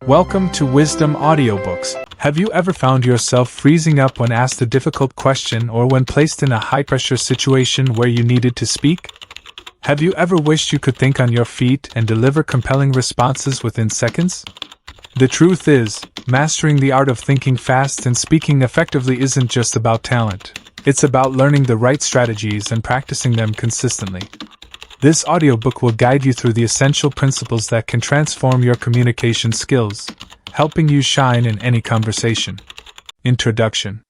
Welcome to Wisdom Audiobooks. Have you ever found yourself freezing up when asked a difficult question or when placed in a high-pressure situation where you needed to speak? Have you ever wished you could think on your feet and deliver compelling responses within seconds? The truth is, mastering the art of thinking fast and speaking effectively isn't just about talent. It's about learning the right strategies and practicing them consistently. This audiobook will guide you through the essential principles that can transform your communication skills, helping you shine in any conversation. Introduction.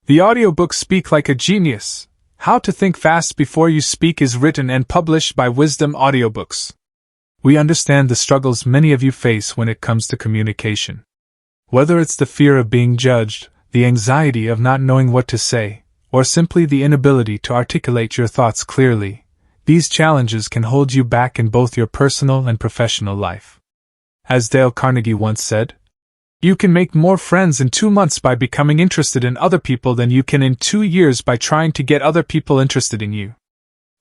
The audiobook Speak Like a Genius: How to Think Fast Before You Speak is written and published by Wisdom Audiobooks. We understand the struggles many of you face when it comes to communication. Whether it's the fear of being judged, the anxiety of not knowing what to say, or simply the inability to articulate your thoughts clearly, these challenges can hold you back in both your personal and professional life. As Dale Carnegie once said, "You can make more friends in 2 months by becoming interested in other people than you can in 2 years by trying to get other people interested in you."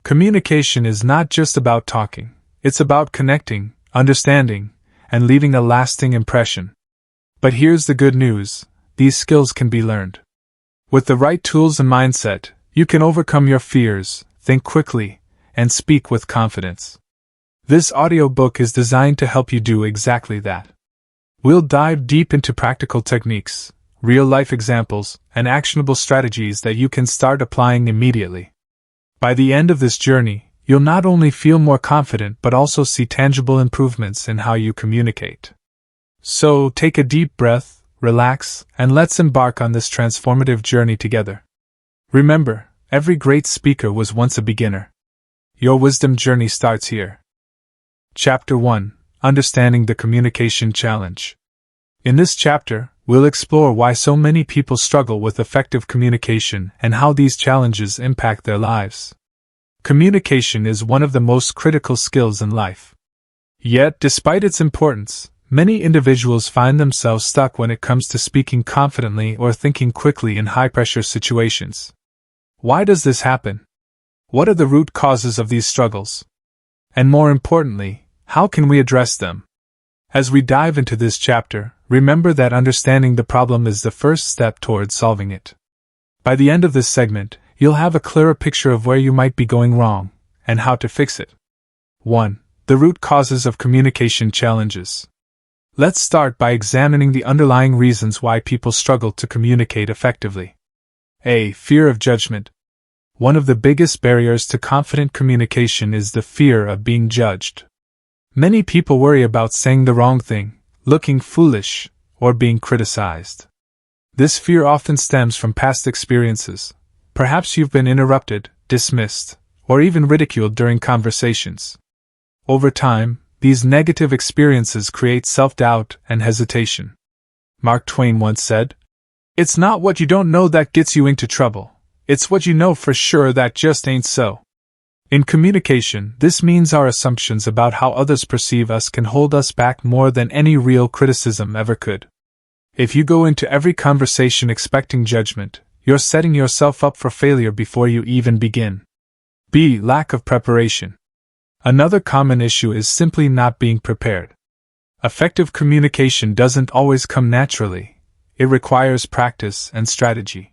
Communication is not just about talking, it's about connecting, understanding, and leaving a lasting impression. But here's the good news: these skills can be learned. With the right tools and mindset, you can overcome your fears, think quickly, and speak with confidence. This audiobook is designed to help you do exactly that. We'll dive deep into practical techniques, real-life examples, and actionable strategies that you can start applying immediately. By the end of this journey, you'll not only feel more confident but also see tangible improvements in how you communicate. So, take a deep breath, relax, and let's embark on this transformative journey together. Remember, every great speaker was once a beginner. Your wisdom journey starts here. Chapter 1: Understanding the Communication Challenge. In this chapter, we'll explore why so many people struggle with effective communication and how these challenges impact their lives. Communication is one of the most critical skills in life. Yet, despite its importance, many individuals find themselves stuck when it comes to speaking confidently or thinking quickly in high-pressure situations. Why does this happen? What are the root causes of these struggles? And more importantly, how can we address them? As we dive into this chapter, remember that understanding the problem is the first step towards solving it. By the end of this segment, you'll have a clearer picture of where you might be going wrong, and how to fix it. 1. The root causes of communication challenges. Let's start by examining the underlying reasons why people struggle to communicate effectively. A. Fear of judgment. One of the biggest barriers to confident communication is the fear of being judged. Many people worry about saying the wrong thing, looking foolish, or being criticized. This fear often stems from past experiences. Perhaps you've been interrupted, dismissed, or even ridiculed during conversations. Over time, these negative experiences create self-doubt and hesitation. Mark Twain once said, "It's not what you don't know that gets you into trouble. It's what you know for sure that just ain't so." In communication, this means our assumptions about how others perceive us can hold us back more than any real criticism ever could. If you go into every conversation expecting judgment, you're setting yourself up for failure before you even begin. B. Lack of preparation. Another common issue is simply not being prepared. Effective communication doesn't always come naturally. It requires practice and strategy.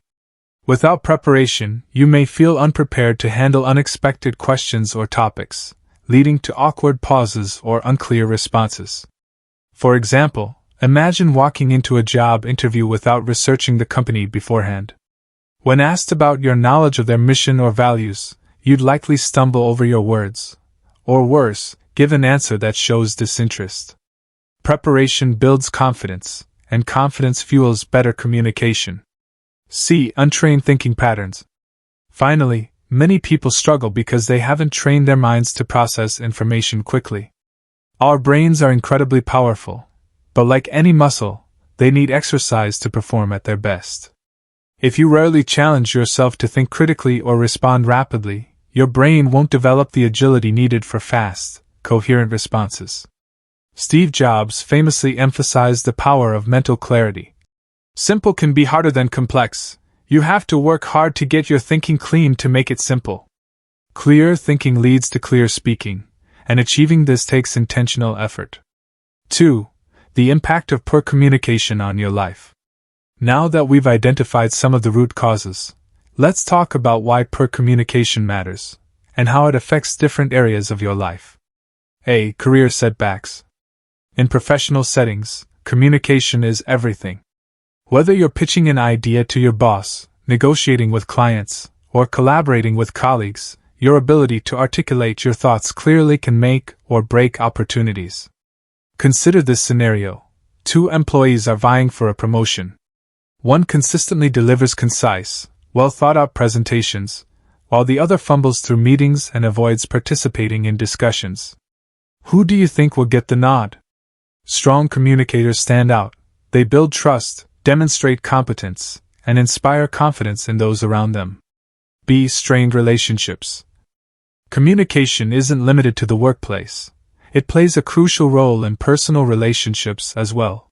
Without preparation, you may feel unprepared to handle unexpected questions or topics, leading to awkward pauses or unclear responses. For example, imagine walking into a job interview without researching the company beforehand. When asked about your knowledge of their mission or values, you'd likely stumble over your words, or worse, give an answer that shows disinterest. Preparation builds confidence, and confidence fuels better communication. C. Untrained thinking patterns. Finally, many people struggle because they haven't trained their minds to process information quickly. Our brains are incredibly powerful, but like any muscle, they need exercise to perform at their best. If you rarely challenge yourself to think critically or respond rapidly, your brain won't develop the agility needed for fast, coherent responses. Steve Jobs famously emphasized the power of mental clarity. "Simple can be harder than complex. You have to work hard to get your thinking clean to make it simple." Clear thinking leads to clear speaking, and achieving this takes intentional effort. 2. The impact of poor communication on your life. Now that we've identified some of the root causes, let's talk about why poor communication matters, and how it affects different areas of your life. A. Career setbacks. In professional settings, communication is everything. Whether you're pitching an idea to your boss, negotiating with clients, or collaborating with colleagues, your ability to articulate your thoughts clearly can make or break opportunities. Consider this scenario. Two employees are vying for a promotion. One consistently delivers concise, well-thought-out presentations, while the other fumbles through meetings and avoids participating in discussions. Who do you think will get the nod? Strong communicators stand out. They build trust, demonstrate competence, and inspire confidence in those around them. B. Strained relationships. Communication isn't limited to the workplace. It plays a crucial role in personal relationships as well.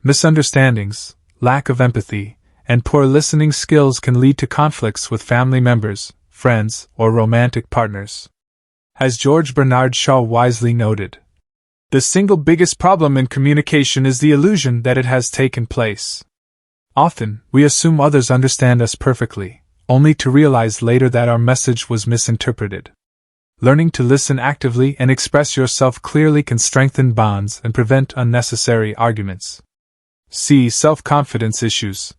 Misunderstandings, lack of empathy, and poor listening skills can lead to conflicts with family members, friends, or romantic partners. As George Bernard Shaw wisely noted, the single biggest problem in communication is the illusion that it has taken place. Often, we assume others understand us perfectly, only to realize later that our message was misinterpreted. Learning to listen actively and express yourself clearly can strengthen bonds and prevent unnecessary arguments. C. Self-confidence issues.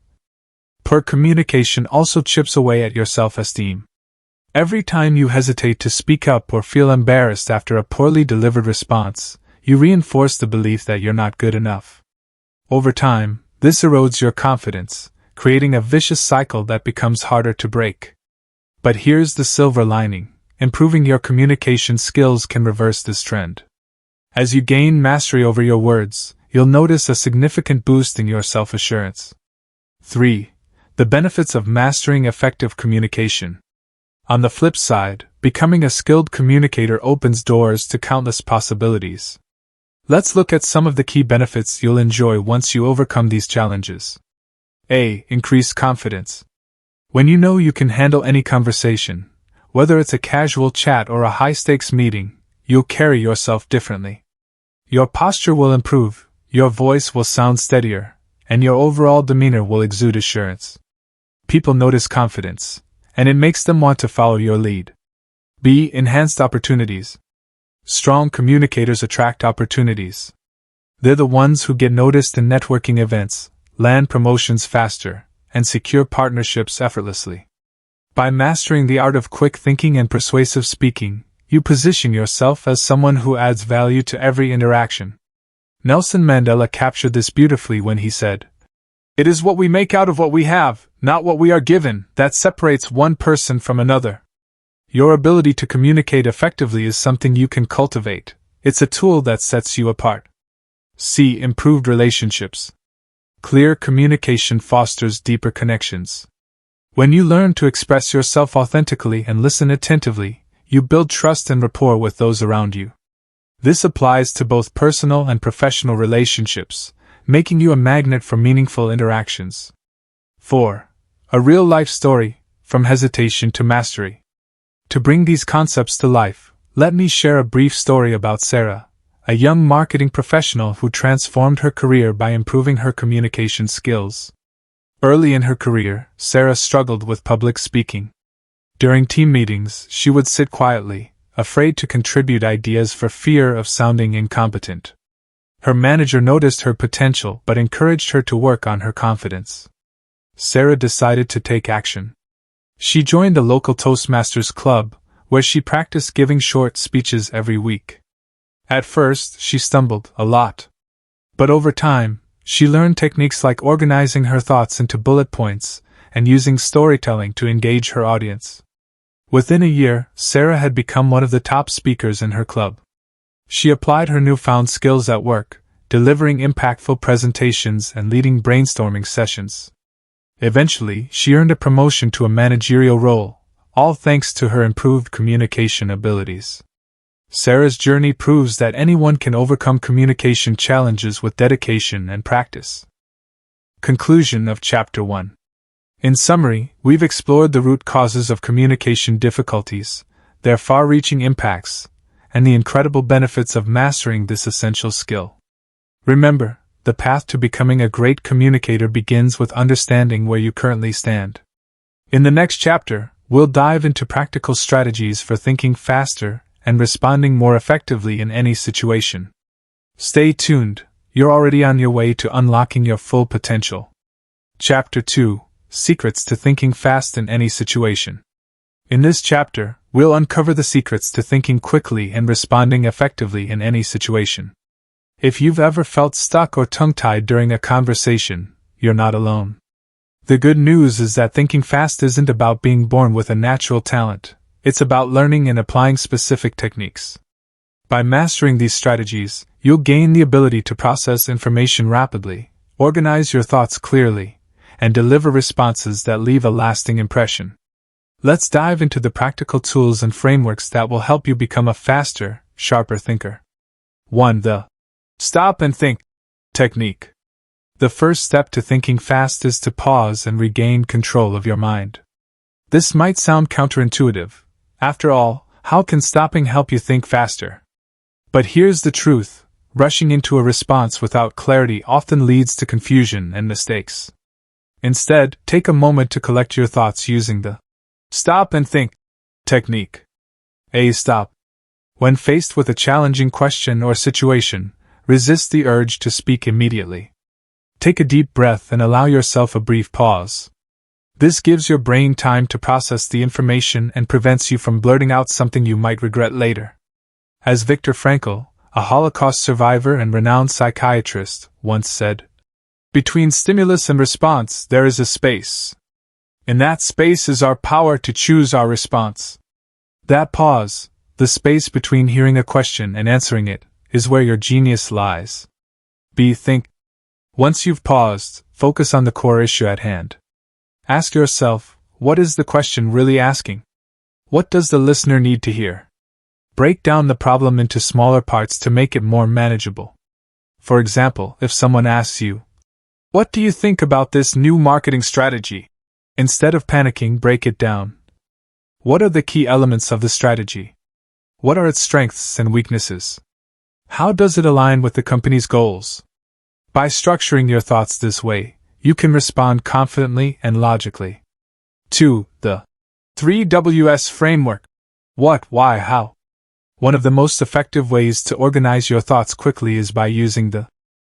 Poor communication also chips away at your self-esteem. Every time you hesitate to speak up or feel embarrassed after a poorly delivered response, you reinforce the belief that you're not good enough. Over time, this erodes your confidence, creating a vicious cycle that becomes harder to break. But here's the silver lining. Improving your communication skills can reverse this trend. As you gain mastery over your words, you'll notice a significant boost in your self-assurance. 3. The benefits of mastering effective communication. On the flip side, becoming a skilled communicator opens doors to countless possibilities. Let's look at some of the key benefits you'll enjoy once you overcome these challenges. A. Increased confidence. When you know you can handle any conversation, whether it's a casual chat or a high-stakes meeting, you'll carry yourself differently. Your posture will improve, your voice will sound steadier, and your overall demeanor will exude assurance. People notice confidence, and it makes them want to follow your lead. B. Enhanced opportunities. Strong communicators attract opportunities. They're the ones who get noticed in networking events, land promotions faster, and secure partnerships effortlessly. By mastering the art of quick thinking and persuasive speaking, you position yourself as someone who adds value to every interaction. Nelson Mandela captured this beautifully when he said, "It is what we make out of what we have, not what we are given, that separates one person from another." Your ability to communicate effectively is something you can cultivate. It's a tool that sets you apart. C. Improved relationships. Clear communication fosters deeper connections. When you learn to express yourself authentically and listen attentively, you build trust and rapport with those around you. This applies to both personal and professional relationships, making you a magnet for meaningful interactions. 4. A real-life story, from hesitation to mastery. To bring these concepts to life, let me share a brief story about Sarah, a young marketing professional who transformed her career by improving her communication skills. Early in her career, Sarah struggled with public speaking. During team meetings, she would sit quietly, afraid to contribute ideas for fear of sounding incompetent. Her manager noticed her potential but encouraged her to work on her confidence. Sarah decided to take action. She joined a local Toastmasters club, where she practiced giving short speeches every week. At first, she stumbled a lot. But over time, she learned techniques like organizing her thoughts into bullet points and using storytelling to engage her audience. Within a year, Sarah had become one of the top speakers in her club. She applied her newfound skills at work, delivering impactful presentations and leading brainstorming sessions. Eventually, she earned a promotion to a managerial role, all thanks to her improved communication abilities. Sarah's journey proves that anyone can overcome communication challenges with dedication and practice. Conclusion of Chapter 1. In summary, we've explored the root causes of communication difficulties, their far-reaching impacts, and the incredible benefits of mastering this essential skill. Remember, the path to becoming a great communicator begins with understanding where you currently stand. In the next chapter, we'll dive into practical strategies for thinking faster and responding more effectively in any situation. Stay tuned, you're already on your way to unlocking your full potential. Chapter 2: Secrets to Thinking Fast in Any Situation. In this chapter, we'll uncover the secrets to thinking quickly and responding effectively in any situation. If you've ever felt stuck or tongue-tied during a conversation, you're not alone. The good news is that thinking fast isn't about being born with a natural talent, it's about learning and applying specific techniques. By mastering these strategies, you'll gain the ability to process information rapidly, organize your thoughts clearly, and deliver responses that leave a lasting impression. Let's dive into the practical tools and frameworks that will help you become a faster, sharper thinker. 1. The stop and think technique. The first step to thinking fast is to pause and regain control of your mind. This might sound counterintuitive. After all, how can stopping help you think faster? But here's the truth: rushing into a response without clarity often leads to confusion and mistakes. Instead, take a moment to collect your thoughts using the stop and think technique. A. Stop. When faced with a challenging question or situation, resist the urge to speak immediately. Take a deep breath and allow yourself a brief pause. This gives your brain time to process the information and prevents you from blurting out something you might regret later. As Viktor Frankl, a Holocaust survivor and renowned psychiatrist, once said, "Between stimulus and response there is a space. In that space is our power to choose our response." That pause, the space between hearing a question and answering it, is where your genius lies. B. Think. Once you've paused, focus on the core issue at hand. Ask yourself, what is the question really asking? What does the listener need to hear? Break down the problem into smaller parts to make it more manageable. For example, if someone asks you, "What do you think about this new marketing strategy?" Instead of panicking, break it down. What are the key elements of the strategy? What are its strengths and weaknesses? How does it align with the company's goals? By structuring your thoughts this way, you can respond confidently and logically. 2. The 3Ws framework. What, why, how? One of the most effective ways to organize your thoughts quickly is by using the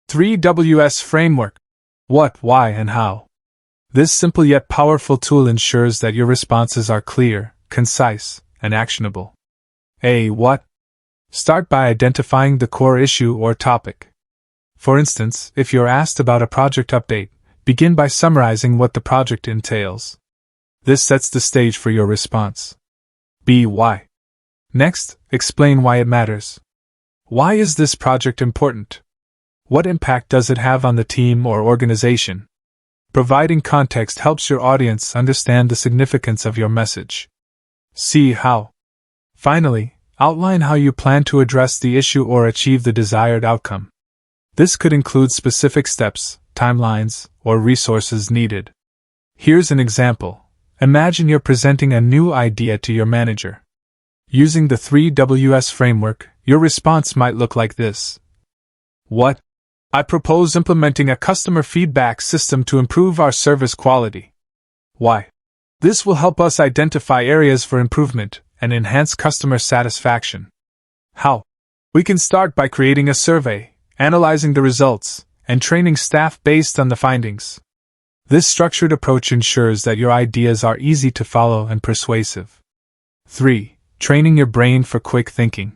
3Ws framework. What, why, and how. This simple yet powerful tool ensures that your responses are clear, concise, and actionable. A. What? Start by identifying the core issue or topic. For instance, if you're asked about a project update, begin by summarizing what the project entails. This sets the stage for your response. B. Why? Next, explain why it matters. Why is this project important? What impact does it have on the team or organization? Providing context helps your audience understand the significance of your message. C. How? Finally, outline how you plan to address the issue or achieve the desired outcome. This could include specific steps, timelines, or resources needed. Here's an example. Imagine you're presenting a new idea to your manager. Using the 3Ws framework, your response might look like this. What? I propose implementing a customer feedback system to improve our service quality. Why? This will help us identify areas for improvement and enhance customer satisfaction. How? We can start by creating a survey, analyzing the results, and training staff based on the findings. This structured approach ensures that your ideas are easy to follow and persuasive. 3. Training your brain for quick thinking.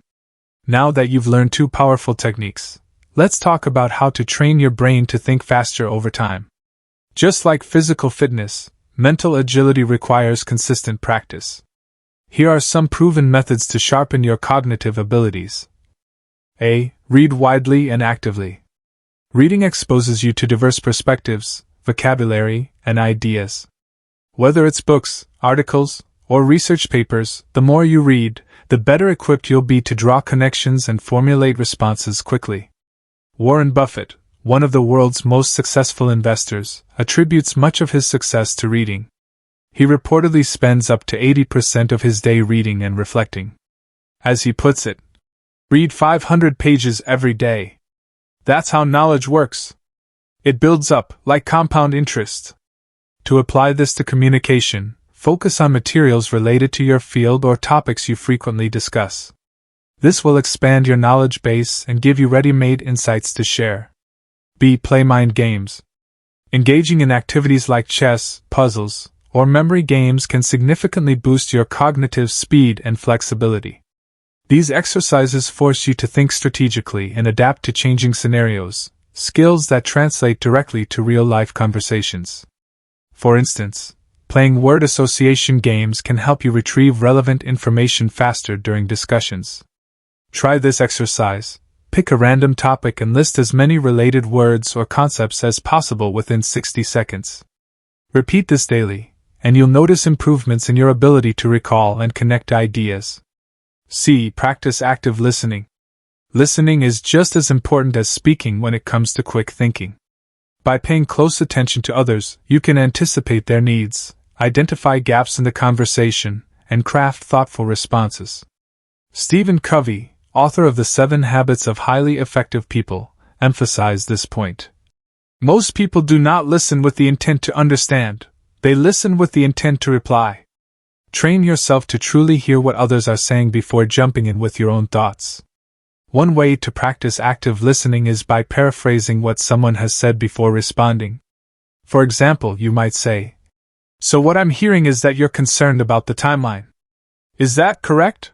Now that you've learned two powerful techniques, let's talk about how to train your brain to think faster over time. Just like physical fitness, mental agility requires consistent practice. Here are some proven methods to sharpen your cognitive abilities. A. Read widely and actively. Reading exposes you to diverse perspectives, vocabulary, and ideas. Whether it's books, articles, or research papers, the more you read, the better equipped you'll be to draw connections and formulate responses quickly. Warren Buffett, one of the world's most successful investors, attributes much of his success to reading. He reportedly spends up to 80% of his day reading and reflecting. As he puts it, read 500 pages every day. That's how knowledge works. It builds up, like compound interest. To apply this to communication, focus on materials related to your field or topics you frequently discuss. This will expand your knowledge base and give you ready-made insights to share. B. Play mind games. Engaging in activities like chess, puzzles, or memory games can significantly boost your cognitive speed and flexibility. These exercises force you to think strategically and adapt to changing scenarios, skills that translate directly to real-life conversations. For instance, playing word association games can help you retrieve relevant information faster during discussions. Try this exercise. Pick a random topic and list as many related words or concepts as possible within 60 seconds. Repeat this daily, and you'll notice improvements in your ability to recall and connect ideas. C. Practice active listening. Listening is just as important as speaking when it comes to quick thinking. By paying close attention to others, you can anticipate their needs, identify gaps in the conversation, and craft thoughtful responses. Stephen Covey, author of The 7 Habits of Highly Effective People, emphasized this point. Most people do not listen with the intent to understand, they listen with the intent to reply. Train yourself to truly hear what others are saying before jumping in with your own thoughts. One way to practice active listening is by paraphrasing what someone has said before responding. For example, you might say, "So what I'm hearing is that you're concerned about the timeline. Is that correct?"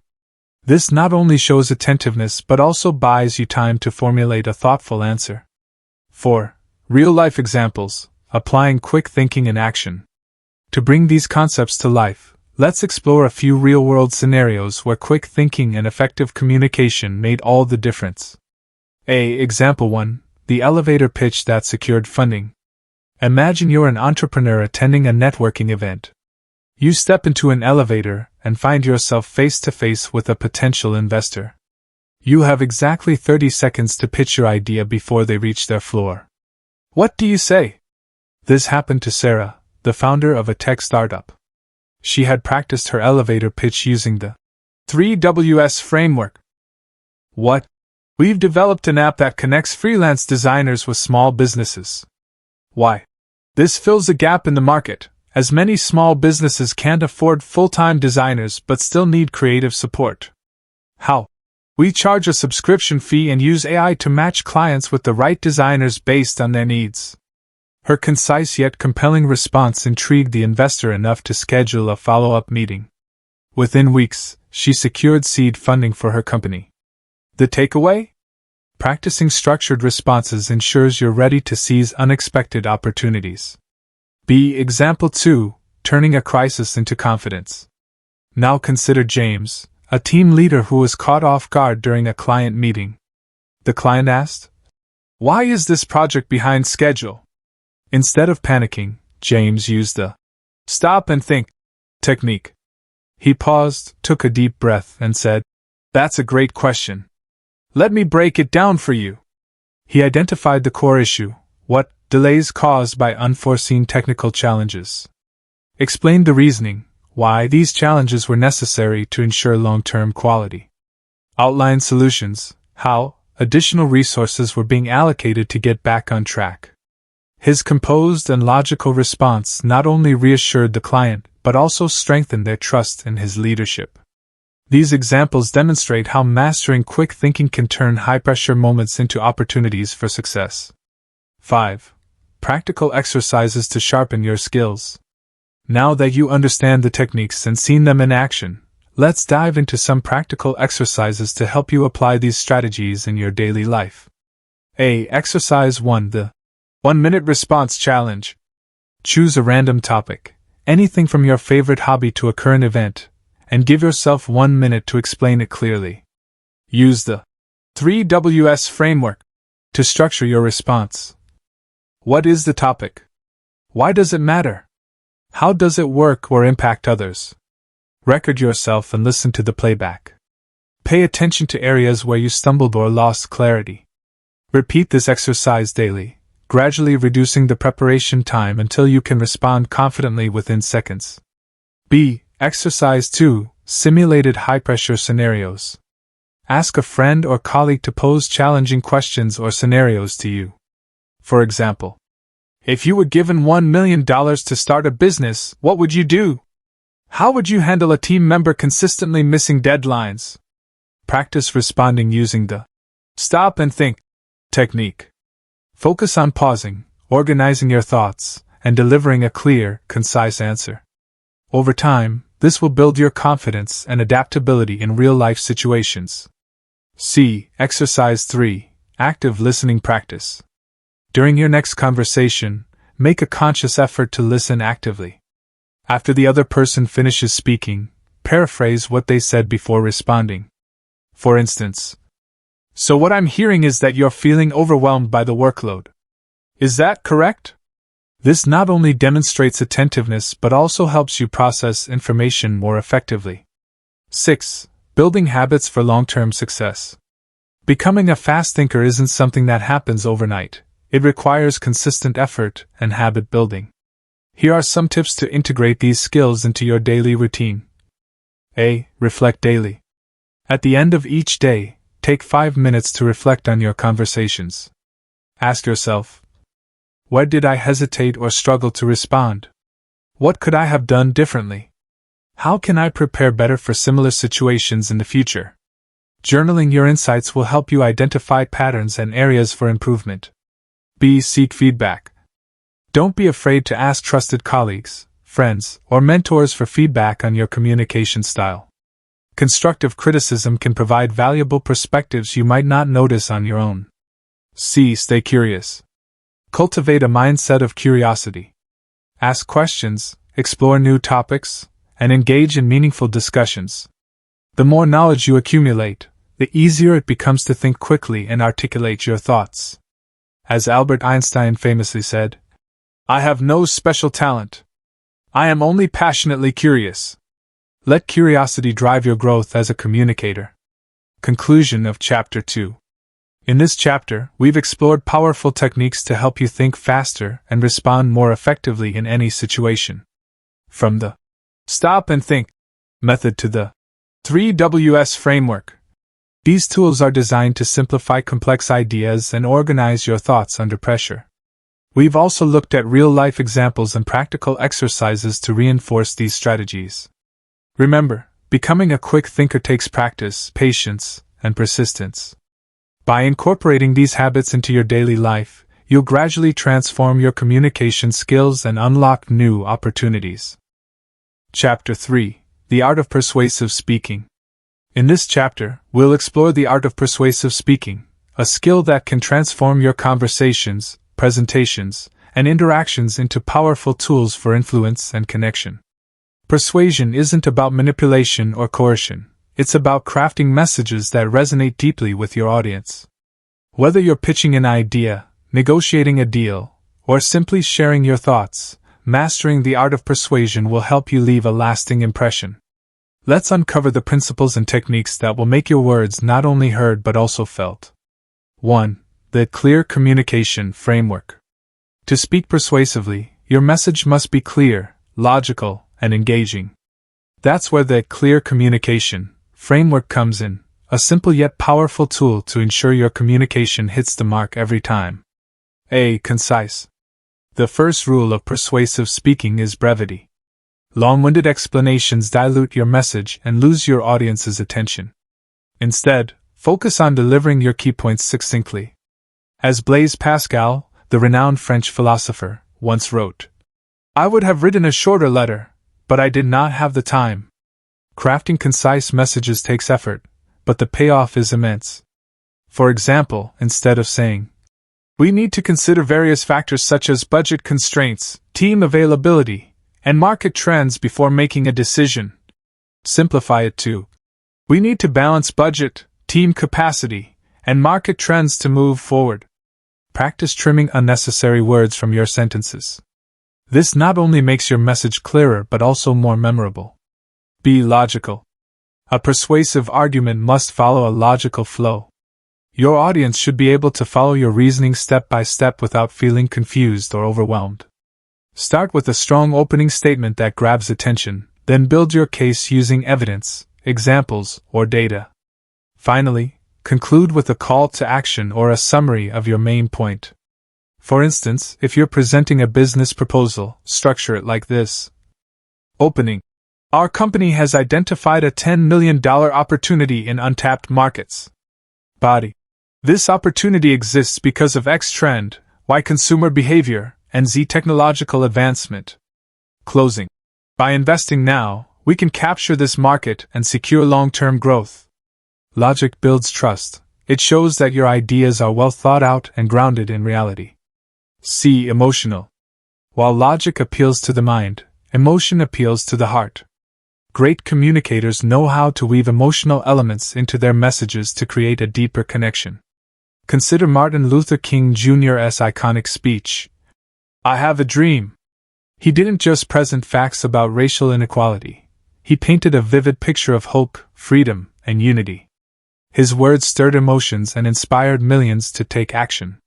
This not only shows attentiveness but also buys you time to formulate a thoughtful answer. 4. Real-life examples, applying quick thinking in action. To bring these concepts to life, let's explore a few real-world scenarios where quick thinking and effective communication made all the difference. Example 1. The elevator pitch that secured funding. Imagine you're an entrepreneur attending a networking event. You step into an elevator and find yourself face-to-face with a potential investor. You have exactly 30 seconds to pitch your idea before they reach their floor. What do you say? This happened to Sarah, the founder of a tech startup. She had practiced her elevator pitch using the 3Ws framework. What? We've developed an app that connects freelance designers with small businesses. Why? This fills a gap in the market, as many small businesses can't afford full-time designers but still need creative support. How? We charge a subscription fee and use AI to match clients with the right designers based on their needs. Her concise yet compelling response intrigued the investor enough to schedule a follow-up meeting. Within weeks, she secured seed funding for her company. The takeaway? Practicing structured responses ensures you're ready to seize unexpected opportunities. Example 2. Turning a crisis into confidence. Now consider James, a team leader who was caught off guard during a client meeting. The client asked, "Why is this project behind schedule?" Instead of panicking, James used the "stop and think" technique. He paused, took a deep breath, and said, "That's a great question. Let me break it down for you." He identified the core issue: what delays caused by unforeseen technical challenges. Explained the reasoning, why these challenges were necessary to ensure long-term quality. Outlined solutions, how additional resources were being allocated to get back on track. His composed and logical response not only reassured the client, but also strengthened their trust in his leadership. These examples demonstrate how mastering quick thinking can turn high-pressure moments into opportunities for success. 5. Practical exercises to sharpen your skills. Now that you understand the techniques and seen them in action, let's dive into some practical exercises to help you apply these strategies in your daily life. Exercise 1. The 1-minute response challenge. Choose a random topic, anything from your favorite hobby to a current event, and give yourself 1 minute to explain it clearly. Use the 3Ws framework to structure your response. What is the topic? Why does it matter? How does it work or impact others? Record yourself and listen to the playback. Pay attention to areas where you stumbled or lost clarity. Repeat this exercise daily, gradually reducing the preparation time until you can respond confidently within seconds. Exercise 2. Simulated high-pressure scenarios. Ask a friend or colleague to pose challenging questions or scenarios to you. For example, if you were given $1 million to start a business, what would you do? How would you handle a team member consistently missing deadlines? Practice responding using the stop and think technique. Focus on pausing, organizing your thoughts, and delivering a clear, concise answer. Over time, this will build your confidence and adaptability in real-life situations. C. Exercise 3. Active listening practice. During your next conversation, make a conscious effort to listen actively. After the other person finishes speaking, paraphrase what they said before responding. For instance, "So what I'm hearing is that you're feeling overwhelmed by the workload. Is that correct?" This not only demonstrates attentiveness but also helps you process information more effectively. 6. Building habits for long-term success. Becoming a fast thinker isn't something that happens overnight. It requires consistent effort and habit building. Here are some tips to integrate these skills into your daily routine. A. Reflect daily. At the end of each day, take 5 minutes to reflect on your conversations. Ask yourself, where did I hesitate or struggle to respond? What could I have done differently? How can I prepare better for similar situations in the future? Journaling your insights will help you identify patterns and areas for improvement. B. Seek feedback. Don't be afraid to ask trusted colleagues, friends, or mentors for feedback on your communication style. Constructive criticism can provide valuable perspectives you might not notice on your own. C. Stay curious. Cultivate a mindset of curiosity. Ask questions, explore new topics, and engage in meaningful discussions. The more knowledge you accumulate, the easier it becomes to think quickly and articulate your thoughts. As Albert Einstein famously said, "I have no special talent. I am only passionately curious." Let curiosity drive your growth as a communicator. Conclusion of Chapter 2. In this chapter, we've explored powerful techniques to help you think faster and respond more effectively in any situation. From the stop and think method to the 3Ws framework. These tools are designed to simplify complex ideas and organize your thoughts under pressure. We've also looked at real-life examples and practical exercises to reinforce these strategies. Remember, becoming a quick thinker takes practice, patience, and persistence. By incorporating these habits into your daily life, you'll gradually transform your communication skills and unlock new opportunities. Chapter 3. The Art of Persuasive Speaking. In this chapter, we'll explore the art of persuasive speaking, a skill that can transform your conversations, presentations, and interactions into powerful tools for influence and connection. Persuasion isn't about manipulation or coercion. It's about crafting messages that resonate deeply with your audience. Whether you're pitching an idea, negotiating a deal, or simply sharing your thoughts, mastering the art of persuasion will help you leave a lasting impression. Let's uncover the principles and techniques that will make your words not only heard but also felt. 1. The clear communication framework. To speak persuasively, your message must be clear, logical, and engaging. That's where the clear communication framework comes in, a simple yet powerful tool to ensure your communication hits the mark every time. A. Concise. The first rule of persuasive speaking is brevity. Long-winded explanations dilute your message and lose your audience's attention. Instead, focus on delivering your key points succinctly. As Blaise Pascal, the renowned French philosopher, once wrote, "I would have written a shorter letter, but I did not have the time." Crafting concise messages takes effort, but the payoff is immense. For example, instead of saying, "We need to consider various factors such as budget constraints, team availability, and market trends before making a decision," simplify it to, "We need to balance budget, team capacity, and market trends to move forward." Practice trimming unnecessary words from your sentences. This not only makes your message clearer but also more memorable. Be logical. A persuasive argument must follow a logical flow. Your audience should be able to follow your reasoning step by step without feeling confused or overwhelmed. Start with a strong opening statement that grabs attention, then build your case using evidence, examples, or data. Finally, conclude with a call to action or a summary of your main point. For instance, if you're presenting a business proposal, structure it like this. Opening. Our company has identified a $10 million opportunity in untapped markets. Body. This opportunity exists because of X trend, Y consumer behavior, and Z technological advancement. Closing. By investing now, we can capture this market and secure long-term growth. Logic builds trust. It shows that your ideas are well thought out and grounded in reality. C. Emotional. While logic appeals to the mind, emotion appeals to the heart. Great communicators know how to weave emotional elements into their messages to create a deeper connection. Consider Martin Luther King Jr.'s iconic speech, "I have a dream." He didn't just present facts about racial inequality. He painted a vivid picture of hope, freedom, and unity. His words stirred emotions and inspired millions to take action.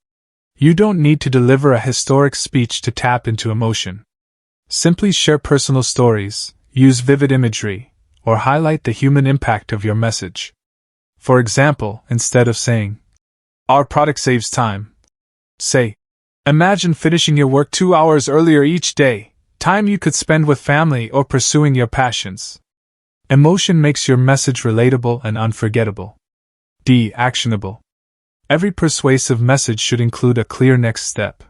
You don't need to deliver a historic speech to tap into emotion. Simply share personal stories, use vivid imagery, or highlight the human impact of your message. For example, instead of saying, "Our product saves time," say, "Imagine finishing your work 2 hours earlier each day, time you could spend with family or pursuing your passions." Emotion makes your message relatable and unforgettable. D. Actionable. Every persuasive message should include a clear next step.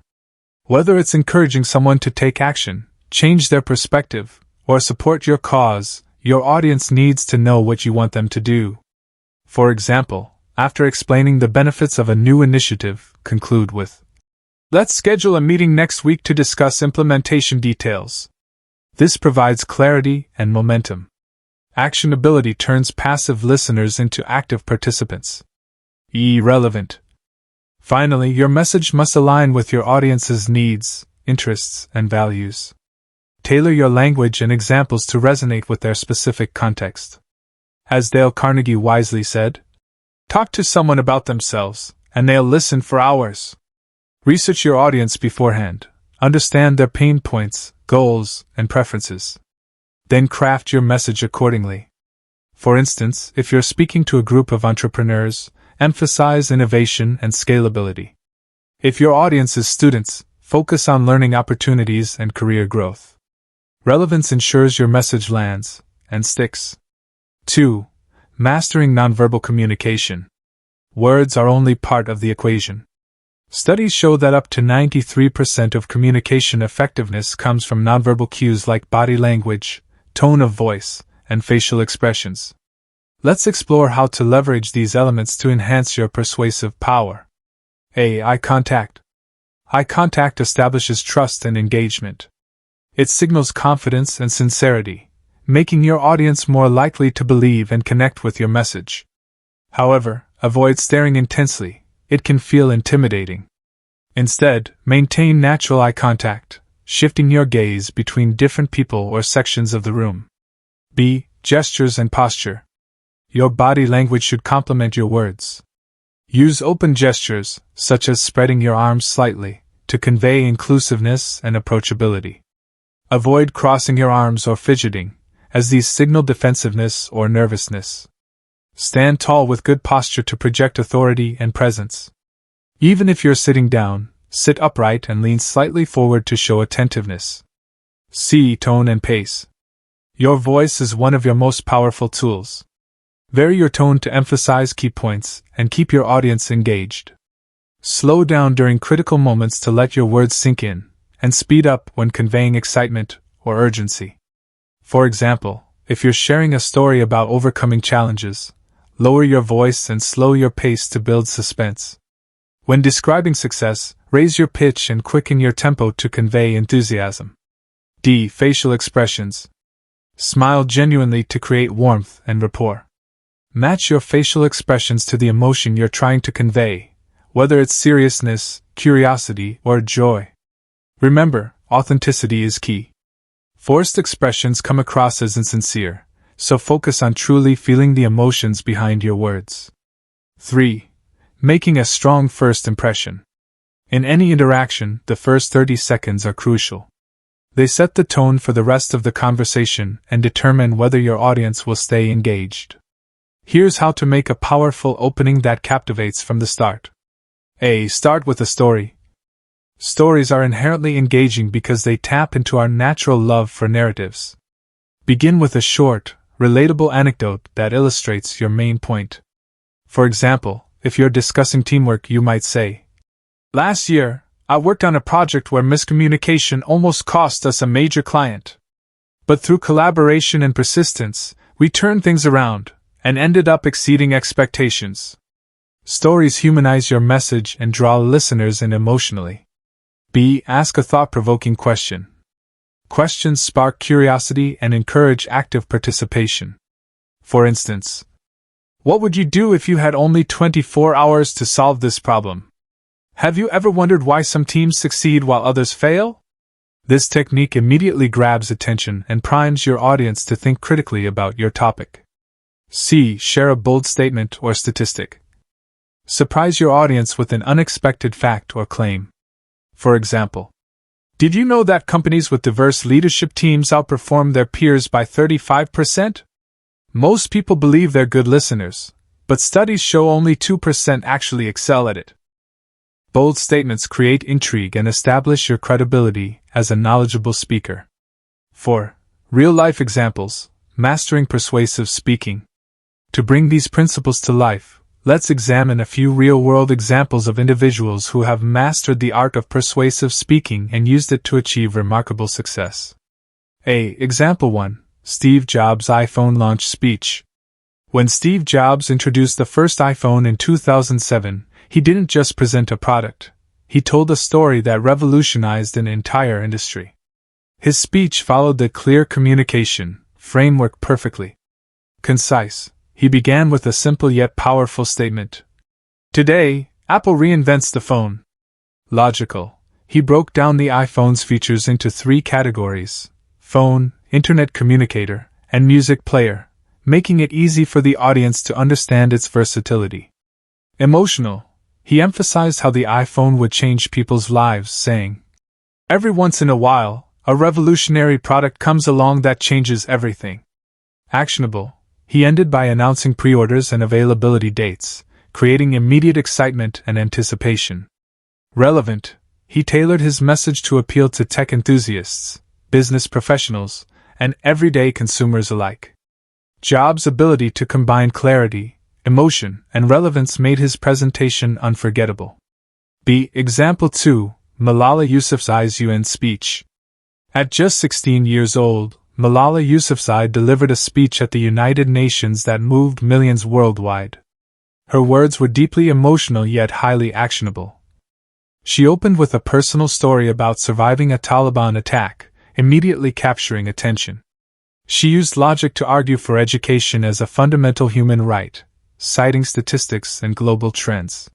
Whether it's encouraging someone to take action, change their perspective, or support your cause, your audience needs to know what you want them to do. For example, after explaining the benefits of a new initiative, conclude with, "Let's schedule a meeting next week to discuss implementation details." This provides clarity and momentum. Actionability turns passive listeners into active participants. Relevant. Finally, your message must align with your audience's needs, interests, and values. Tailor your language and examples to resonate with their specific context. As Dale Carnegie wisely said, "Talk to someone about themselves, and they'll listen for hours." Research your audience beforehand, understand their pain points, goals, and preferences. Then craft your message accordingly. For instance, if you're speaking to a group of entrepreneurs, emphasize innovation and scalability. If your audience is students, focus on learning opportunities and career growth. Relevance ensures your message lands and sticks. 2. Mastering nonverbal communication. Words are only part of the equation. Studies show that up to 93% of communication effectiveness comes from nonverbal cues like body language, tone of voice, and facial expressions. Let's explore how to leverage these elements to enhance your persuasive power. A. Eye contact. Eye contact establishes trust and engagement. It signals confidence and sincerity, making your audience more likely to believe and connect with your message. However, avoid staring intensely. It can feel intimidating. Instead, maintain natural eye contact, shifting your gaze between different people or sections of the room. B. Gestures and posture. Your body language should complement your words. Use open gestures, such as spreading your arms slightly, to convey inclusiveness and approachability. Avoid crossing your arms or fidgeting, as these signal defensiveness or nervousness. Stand tall with good posture to project authority and presence. Even if you're sitting down, sit upright and lean slightly forward to show attentiveness. C. Tone and pace. Your voice is one of your most powerful tools. Vary your tone to emphasize key points and keep your audience engaged. Slow down during critical moments to let your words sink in, and speed up when conveying excitement or urgency. For example, if you're sharing a story about overcoming challenges, lower your voice and slow your pace to build suspense. When describing success, raise your pitch and quicken your tempo to convey enthusiasm. D. Facial expressions. Smile genuinely to create warmth and rapport. Match your facial expressions to the emotion you're trying to convey, whether it's seriousness, curiosity, or joy. Remember, authenticity is key. Forced expressions come across as insincere, so focus on truly feeling the emotions behind your words. 3. Making a strong first impression. In any interaction, the first 30 seconds are crucial. They set the tone for the rest of the conversation and determine whether your audience will stay engaged. Here's how to make a powerful opening that captivates from the start. A. Start with a story. Stories are inherently engaging because they tap into our natural love for narratives. Begin with a short, relatable anecdote that illustrates your main point. For example, if you're discussing teamwork, you might say, "Last year, I worked on a project where miscommunication almost cost us a major client. But through collaboration and persistence, we turned things around and ended up exceeding expectations." Stories humanize your message and draw listeners in emotionally. B. Ask a thought-provoking question. Questions spark curiosity and encourage active participation. For instance, what would you do if you had only 24 hours to solve this problem? Have you ever wondered why some teams succeed while others fail? This technique immediately grabs attention and primes your audience to think critically about your topic. C. Share a bold statement or statistic. Surprise your audience with an unexpected fact or claim. For example, did you know that companies with diverse leadership teams outperform their peers by 35%? Most people believe they're good listeners, but studies show only 2% actually excel at it. Bold statements create intrigue and establish your credibility as a knowledgeable speaker. 4. Real-life examples, mastering persuasive speaking. To bring these principles to life, let's examine a few real-world examples of individuals who have mastered the art of persuasive speaking and used it to achieve remarkable success. A. Example 1. Steve Jobs' iPhone launch speech. When Steve Jobs introduced the first iPhone in 2007, he didn't just present a product. He told a story that revolutionized an entire industry. His speech followed the clear communication framework perfectly. Concise. He began with a simple yet powerful statement. Today, Apple reinvents the phone. Logical. He broke down the iPhone's features into 3 categories: phone, internet communicator, and music player, making it easy for the audience to understand its versatility. Emotional. He emphasized how the iPhone would change people's lives, saying, "Every once in a while, a revolutionary product comes along that changes everything." Actionable. He ended by announcing pre-orders and availability dates, creating immediate excitement and anticipation. Relevant. He tailored his message to appeal to tech enthusiasts, business professionals, and everyday consumers alike. Jobs' ability to combine clarity, emotion, and relevance made his presentation unforgettable. B. Example 2. Malala Yousafzai's UN speech. At just 16 years old, Malala Yousafzai delivered a speech at the United Nations that moved millions worldwide. Her words were deeply emotional yet highly actionable. She opened with a personal story about surviving a Taliban attack, immediately capturing attention. She used logic to argue for education as a fundamental human right, citing statistics and global trends.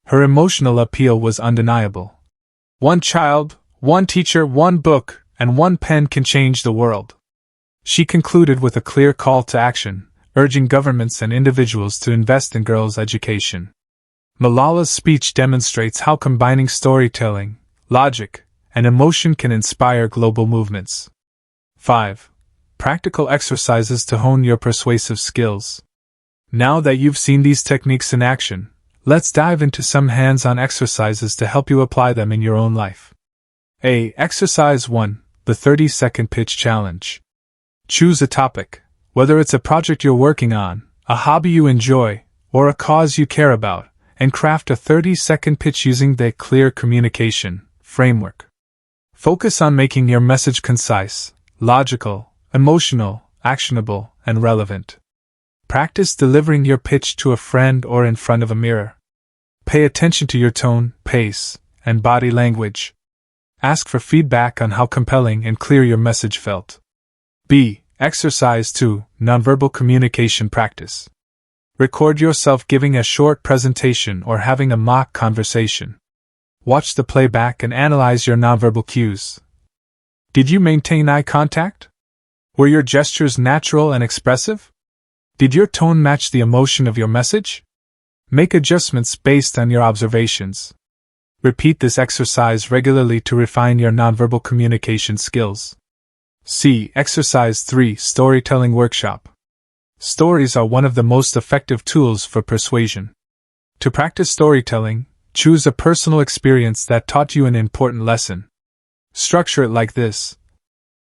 Her emotional appeal was undeniable. One child, one teacher, one book, and one pen can change the world. She concluded with a clear call to action, urging governments and individuals to invest in girls' education. Malala's speech demonstrates how combining storytelling, logic, and emotion can inspire global movements. 5. Practical exercises to hone your persuasive skills. Now that you've seen these techniques in action, let's dive into some hands-on exercises to help you apply them in your own life. A. Exercise 1. The 30-second pitch challenge. Choose a topic, whether it's a project you're working on, a hobby you enjoy, or a cause you care about, and craft a 30-second pitch using the clear communication framework. Focus on making your message concise, logical, emotional, actionable, and relevant. Practice delivering your pitch to a friend or in front of a mirror. Pay attention to your tone, pace, and body language. Ask for feedback on how compelling and clear your message felt. B. Exercise 2. Nonverbal communication practice. Record yourself giving a short presentation or having a mock conversation. Watch the playback and analyze your nonverbal cues. Did you maintain eye contact? Were your gestures natural and expressive? Did your tone match the emotion of your message? Make adjustments based on your observations. Repeat this exercise regularly to refine your nonverbal communication skills. C. Exercise 3. Storytelling workshop. Stories are one of the most effective tools for persuasion. To practice storytelling, choose a personal experience that taught you an important lesson. Structure it like this.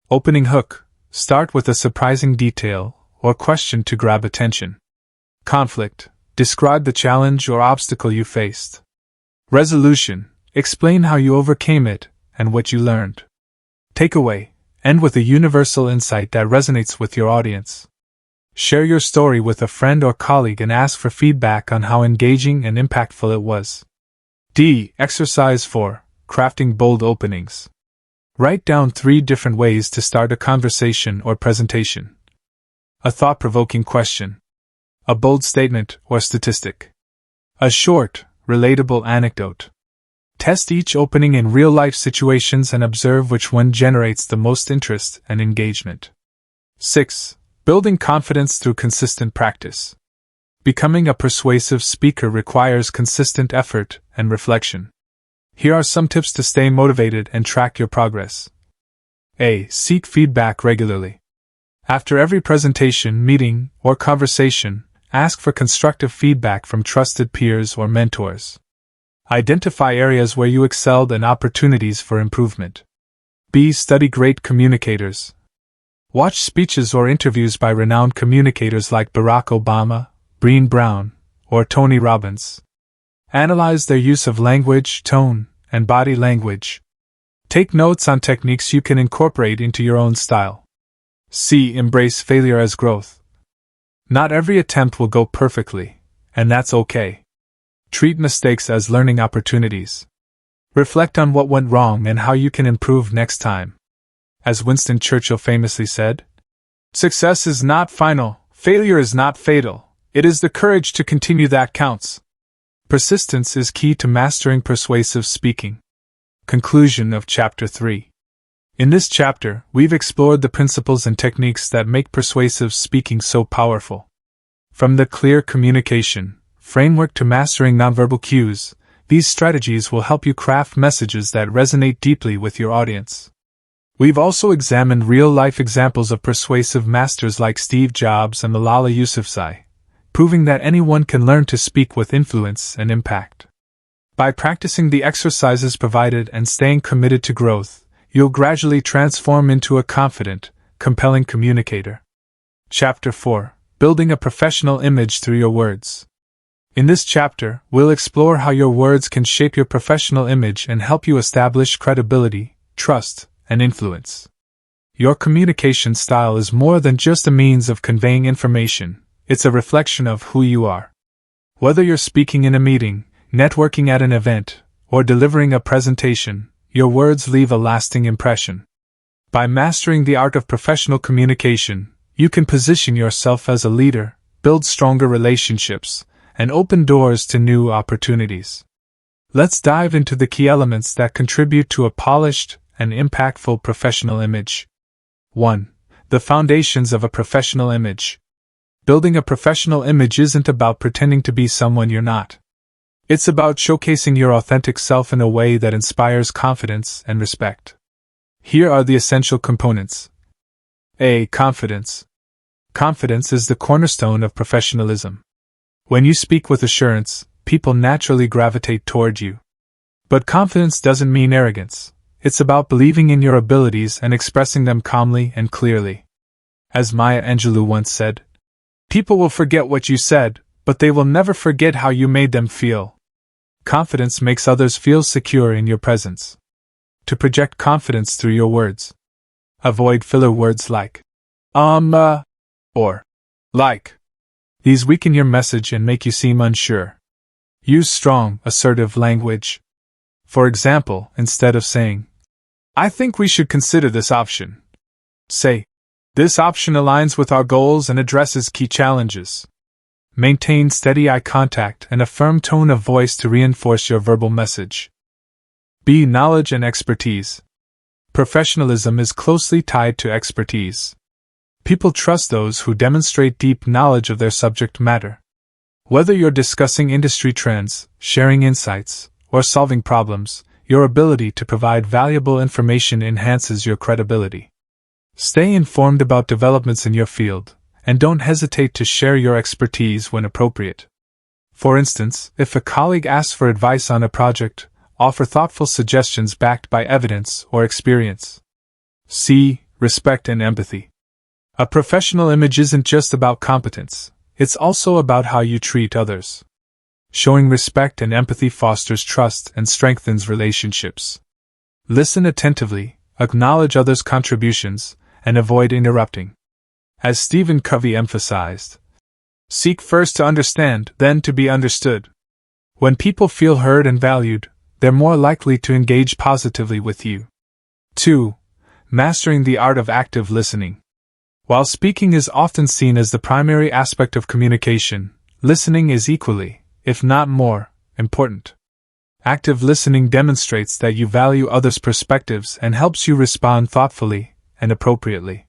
Opening hook. Start with a surprising detail or question to grab attention. Conflict. Describe the challenge or obstacle you faced. Resolution. Explain how you overcame it and what you learned. Takeaway. End with a universal insight that resonates with your audience. Share your story with a friend or colleague and ask for feedback on how engaging and impactful it was. D. Exercise 4. Crafting bold openings. Write down 3 different ways to start a conversation or presentation. A thought-provoking question. A bold statement or statistic. A short, relatable anecdote. Test each opening in real-life situations and observe which one generates the most interest and engagement. 6. Building confidence through consistent practice. Becoming a persuasive speaker requires consistent effort and reflection. Here are some tips to stay motivated and track your progress. A. Seek feedback regularly. After every presentation, meeting, or conversation, ask for constructive feedback from trusted peers or mentors. Identify areas where you excelled and opportunities for improvement. B. Study great communicators. Watch speeches or interviews by renowned communicators like Barack Obama, Brené Brown, or Tony Robbins. Analyze their use of language, tone, and body language. Take notes on techniques you can incorporate into your own style. C. Embrace failure as growth. Not every attempt will go perfectly, and that's okay. Treat mistakes as learning opportunities. Reflect on what went wrong and how you can improve next time. As Winston Churchill famously said, "Success is not final, failure is not fatal, it is the courage to continue that counts." Persistence is key to mastering persuasive speaking. Conclusion of Chapter 3. In this chapter, we've explored the principles and techniques that make persuasive speaking so powerful. From the clear communication framework to mastering nonverbal cues, these strategies will help you craft messages that resonate deeply with your audience. We've also examined real-life examples of persuasive masters like Steve Jobs and Malala Yousafzai, proving that anyone can learn to speak with influence and impact. By practicing the exercises provided and staying committed to growth, you'll gradually transform into a confident, compelling communicator. Chapter 4. Building a professional image through your words. In this chapter, we'll explore how your words can shape your professional image and help you establish credibility, trust, and influence. Your communication style is more than just a means of conveying information, it's a reflection of who you are. Whether you're speaking in a meeting, networking at an event, or delivering a presentation, your words leave a lasting impression. By mastering the art of professional communication, you can position yourself as a leader, build stronger relationships, and open doors to new opportunities. Let's dive into the key elements that contribute to a polished and impactful professional image. 1. The foundations of a professional image. Building a professional image isn't about pretending to be someone you're not. It's about showcasing your authentic self in a way that inspires confidence and respect. Here are the essential components. A. Confidence. Confidence is the cornerstone of professionalism. When you speak with assurance, people naturally gravitate toward you. But confidence doesn't mean arrogance. It's about believing in your abilities and expressing them calmly and clearly. As Maya Angelou once said, "People will forget what you said, but they will never forget how you made them feel." Confidence makes others feel secure in your presence. To project confidence through your words, avoid filler words like or like. These weaken your message and make you seem unsure. Use strong, assertive language. For example, instead of saying, "I think we should consider this option," say, "This option aligns with our goals and addresses key challenges." Maintain steady eye contact and a firm tone of voice to reinforce your verbal message. B. Knowledge and expertise. Professionalism is closely tied to expertise. People trust those who demonstrate deep knowledge of their subject matter. Whether you're discussing industry trends, sharing insights, or solving problems, your ability to provide valuable information enhances your credibility. Stay informed about developments in your field, and don't hesitate to share your expertise when appropriate. For instance, if a colleague asks for advice on a project, offer thoughtful suggestions backed by evidence or experience. C. Respect and empathy. A professional image isn't just about competence, it's also about how you treat others. Showing respect and empathy fosters trust and strengthens relationships. Listen attentively, acknowledge others' contributions, and avoid interrupting. As Stephen Covey emphasized, seek first to understand, then to be understood. When people feel heard and valued, they're more likely to engage positively with you. 2. Mastering the art of active listening. While speaking is often seen as the primary aspect of communication, listening is equally, if not more, important. Active listening demonstrates that you value others' perspectives and helps you respond thoughtfully and appropriately.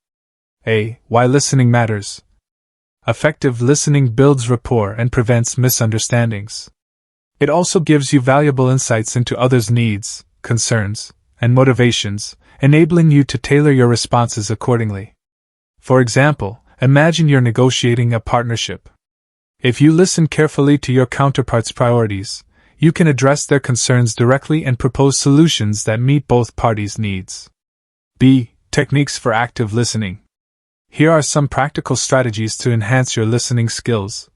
A. Why listening matters. Effective listening builds rapport and prevents misunderstandings. It also gives you valuable insights into others' needs, concerns, and motivations, enabling you to tailor your responses accordingly. For example, imagine you're negotiating a partnership. If you listen carefully to your counterpart's priorities, you can address their concerns directly and propose solutions that meet both parties' needs. B. Techniques for active listening. Here are some practical strategies to enhance your listening skills.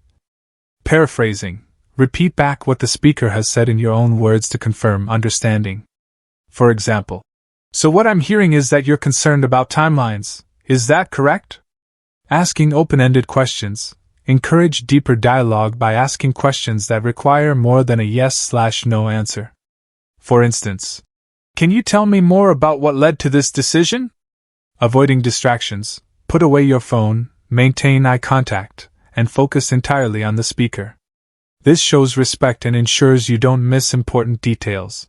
Paraphrasing. Repeat back what the speaker has said in your own words to confirm understanding. For example, so what I'm hearing is that you're concerned about timelines. Is that correct? Asking open-ended questions. Encourage deeper dialogue by asking questions that require more than a yes/no answer. For instance, can you tell me more about what led to this decision? Avoiding distractions. Put away your phone, maintain eye contact, and focus entirely on the speaker. This shows respect and ensures you don't miss important details.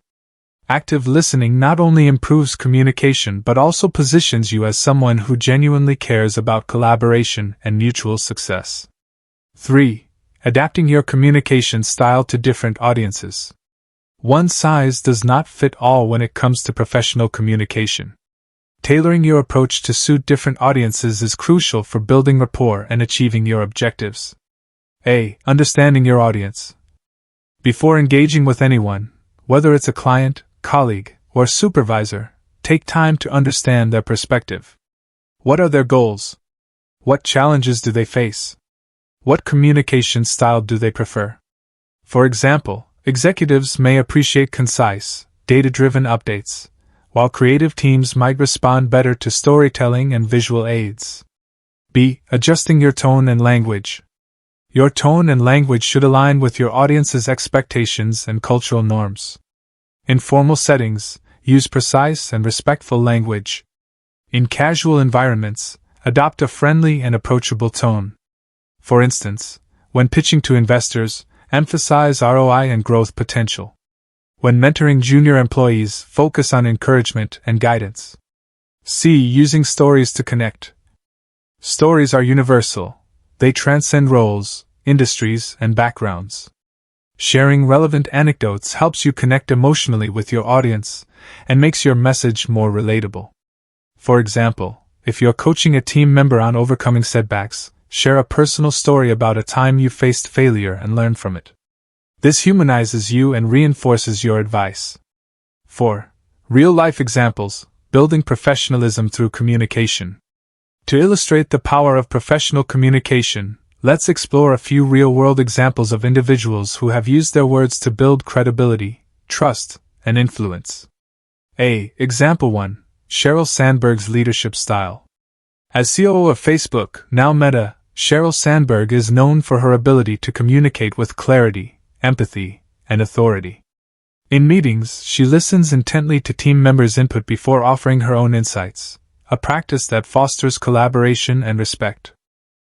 Active listening not only improves communication but also positions you as someone who genuinely cares about collaboration and mutual success. 3. Adapting your communication style to different audiences. One size does not fit all when it comes to professional communication. Tailoring your approach to suit different audiences is crucial for building rapport and achieving your objectives. A. Understanding your audience. Before engaging with anyone, whether it's a client, colleague, or supervisor, take time to understand their perspective. What are their goals? What challenges do they face? What communication style do they prefer? For example, executives may appreciate concise, data-driven updates, while creative teams might respond better to storytelling and visual aids. B. Adjusting your tone and language. Your tone and language should align with your audience's expectations and cultural norms. In formal settings, use precise and respectful language. In casual environments, adopt a friendly and approachable tone. For instance, when pitching to investors, emphasize ROI and growth potential. When mentoring junior employees, focus on encouragement and guidance. C. Using stories to connect. Stories are universal. They transcend roles, industries, and backgrounds. Sharing relevant anecdotes helps you connect emotionally with your audience and makes your message more relatable. For example, if you're coaching a team member on overcoming setbacks, share a personal story about a time you faced failure and learned from it. This humanizes you and reinforces your advice. 4. Real-life examples, building professionalism through communication. To illustrate the power of professional communication, let's explore a few real-world examples of individuals who have used their words to build credibility, trust, and influence. A. Example 1. Sheryl Sandberg's leadership style. As COO of Facebook, now Meta, Sheryl Sandberg is known for her ability to communicate with clarity, empathy, and authority. In meetings, she listens intently to team members' input before offering her own insights, a practice that fosters collaboration and respect.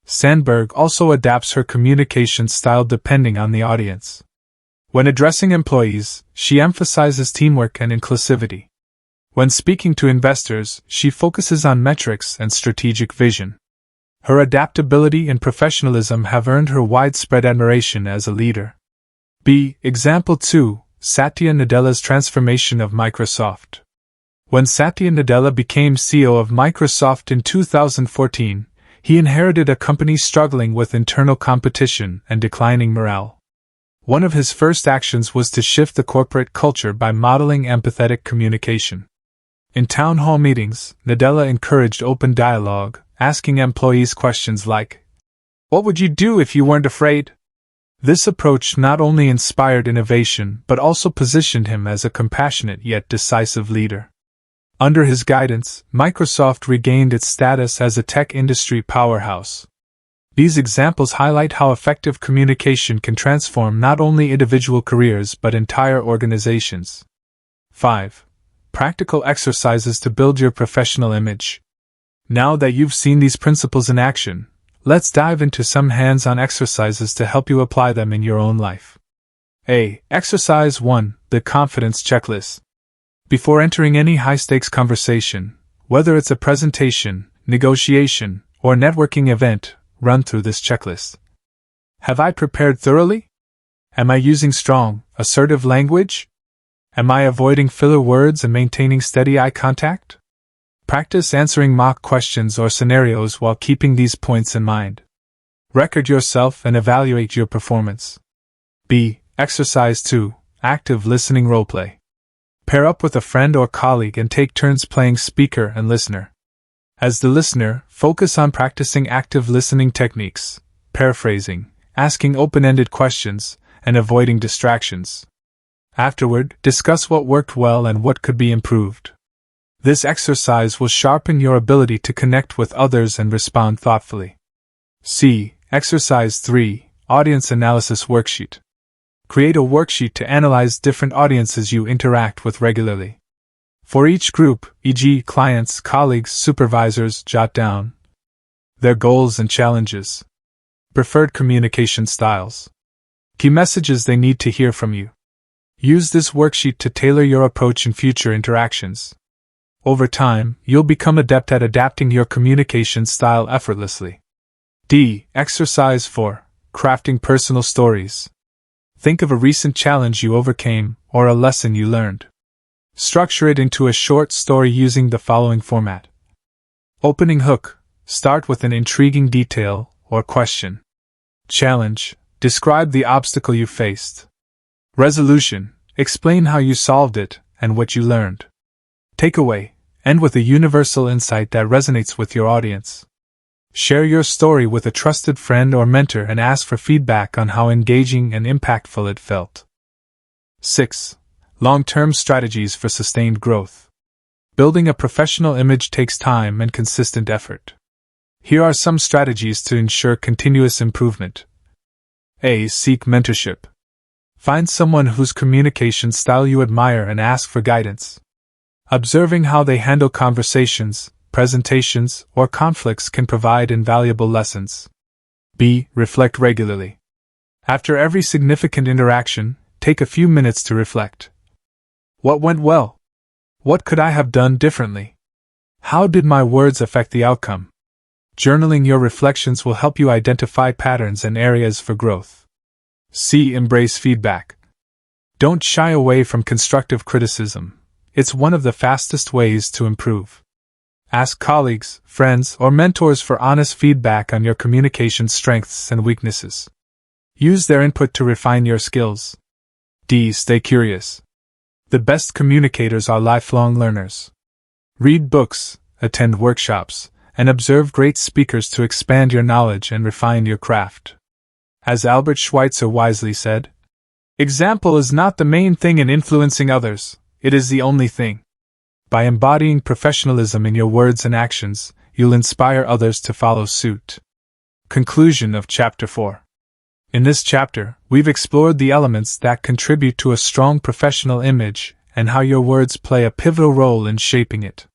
Sandberg also adapts her communication style depending on the audience. When addressing employees, she emphasizes teamwork and inclusivity. When speaking to investors, she focuses on metrics and strategic vision. Her adaptability and professionalism have earned her widespread admiration as a leader. B. Example 2. Satya Nadella's transformation of Microsoft. When Satya Nadella became CEO of Microsoft in 2014, He inherited a company struggling with internal competition and declining morale. One of his first actions was to shift the corporate culture by modeling empathetic communication. In town hall meetings, Nadella encouraged open dialogue, asking employees questions like, "What would you do if you weren't afraid?" This approach not only inspired innovation but also positioned him as a compassionate yet decisive leader. Under his guidance, Microsoft regained its status as a tech industry powerhouse. These examples highlight how effective communication can transform not only individual careers but entire organizations. 5. Practical exercises to build your professional image. Now that you've seen these principles in action, let's dive into some hands-on exercises to help you apply them in your own life. Exercise 1, the Confidence Checklist. Before entering any high-stakes conversation, whether it's a presentation, negotiation, or networking event, run through this checklist. Have I prepared thoroughly? Am I using strong, assertive language? Am I avoiding filler words and maintaining steady eye contact? Practice answering mock questions or scenarios while keeping these points in mind. Record yourself and evaluate your performance. Exercise 2, active listening roleplay. Pair up with a friend or colleague and take turns playing speaker and listener. As the listener, focus on practicing active listening techniques, paraphrasing, asking open-ended questions, and avoiding distractions. Afterward, discuss what worked well and what could be improved. This exercise will sharpen your ability to connect with others and respond thoughtfully. Exercise 3, Audience Analysis Worksheet. Create a worksheet to analyze different audiences you interact with regularly. For each group, e.g., clients, colleagues, supervisors, jot down their goals and challenges, preferred communication styles, key messages they need to hear from you. Use this worksheet to tailor your approach in future interactions. Over time, you'll become adept at adapting your communication style effortlessly. Exercise 4, crafting personal stories. Think of a recent challenge you overcame or a lesson you learned. Structure it into a short story using the following format. Opening hook. Start with an intriguing detail or question. Challenge. Describe the obstacle you faced. Resolution. Explain how you solved it and what you learned. Takeaway. End with a universal insight that resonates with your audience. Share your story with a trusted friend or mentor and ask for feedback on how engaging and impactful it felt. 6. Long-term strategies for sustained growth. Building a professional image takes time and consistent effort. Here are some strategies to ensure continuous improvement. Seek mentorship. Find someone whose communication style you admire and ask for guidance. Observing how they handle conversations, presentations, or conflicts can provide invaluable lessons. Reflect regularly. After every significant interaction, take a few minutes to reflect. What went well? What could I have done differently? How did my words affect the outcome? Journaling your reflections will help you identify patterns and areas for growth. Embrace feedback. Don't shy away from constructive criticism. It's one of the fastest ways to improve. Ask colleagues, friends, or mentors for honest feedback on your communication strengths and weaknesses. Use their input to refine your skills. Stay curious. The best communicators are lifelong learners. Read books, attend workshops, and observe great speakers to expand your knowledge and refine your craft. As Albert Schweitzer wisely said, "Example is not the main thing in influencing others, it is the only thing." By embodying professionalism in your words and actions, you'll inspire others to follow suit. Conclusion of Chapter 4. In this chapter, we've explored the elements that contribute to a strong professional image and how your words play a pivotal role in shaping it.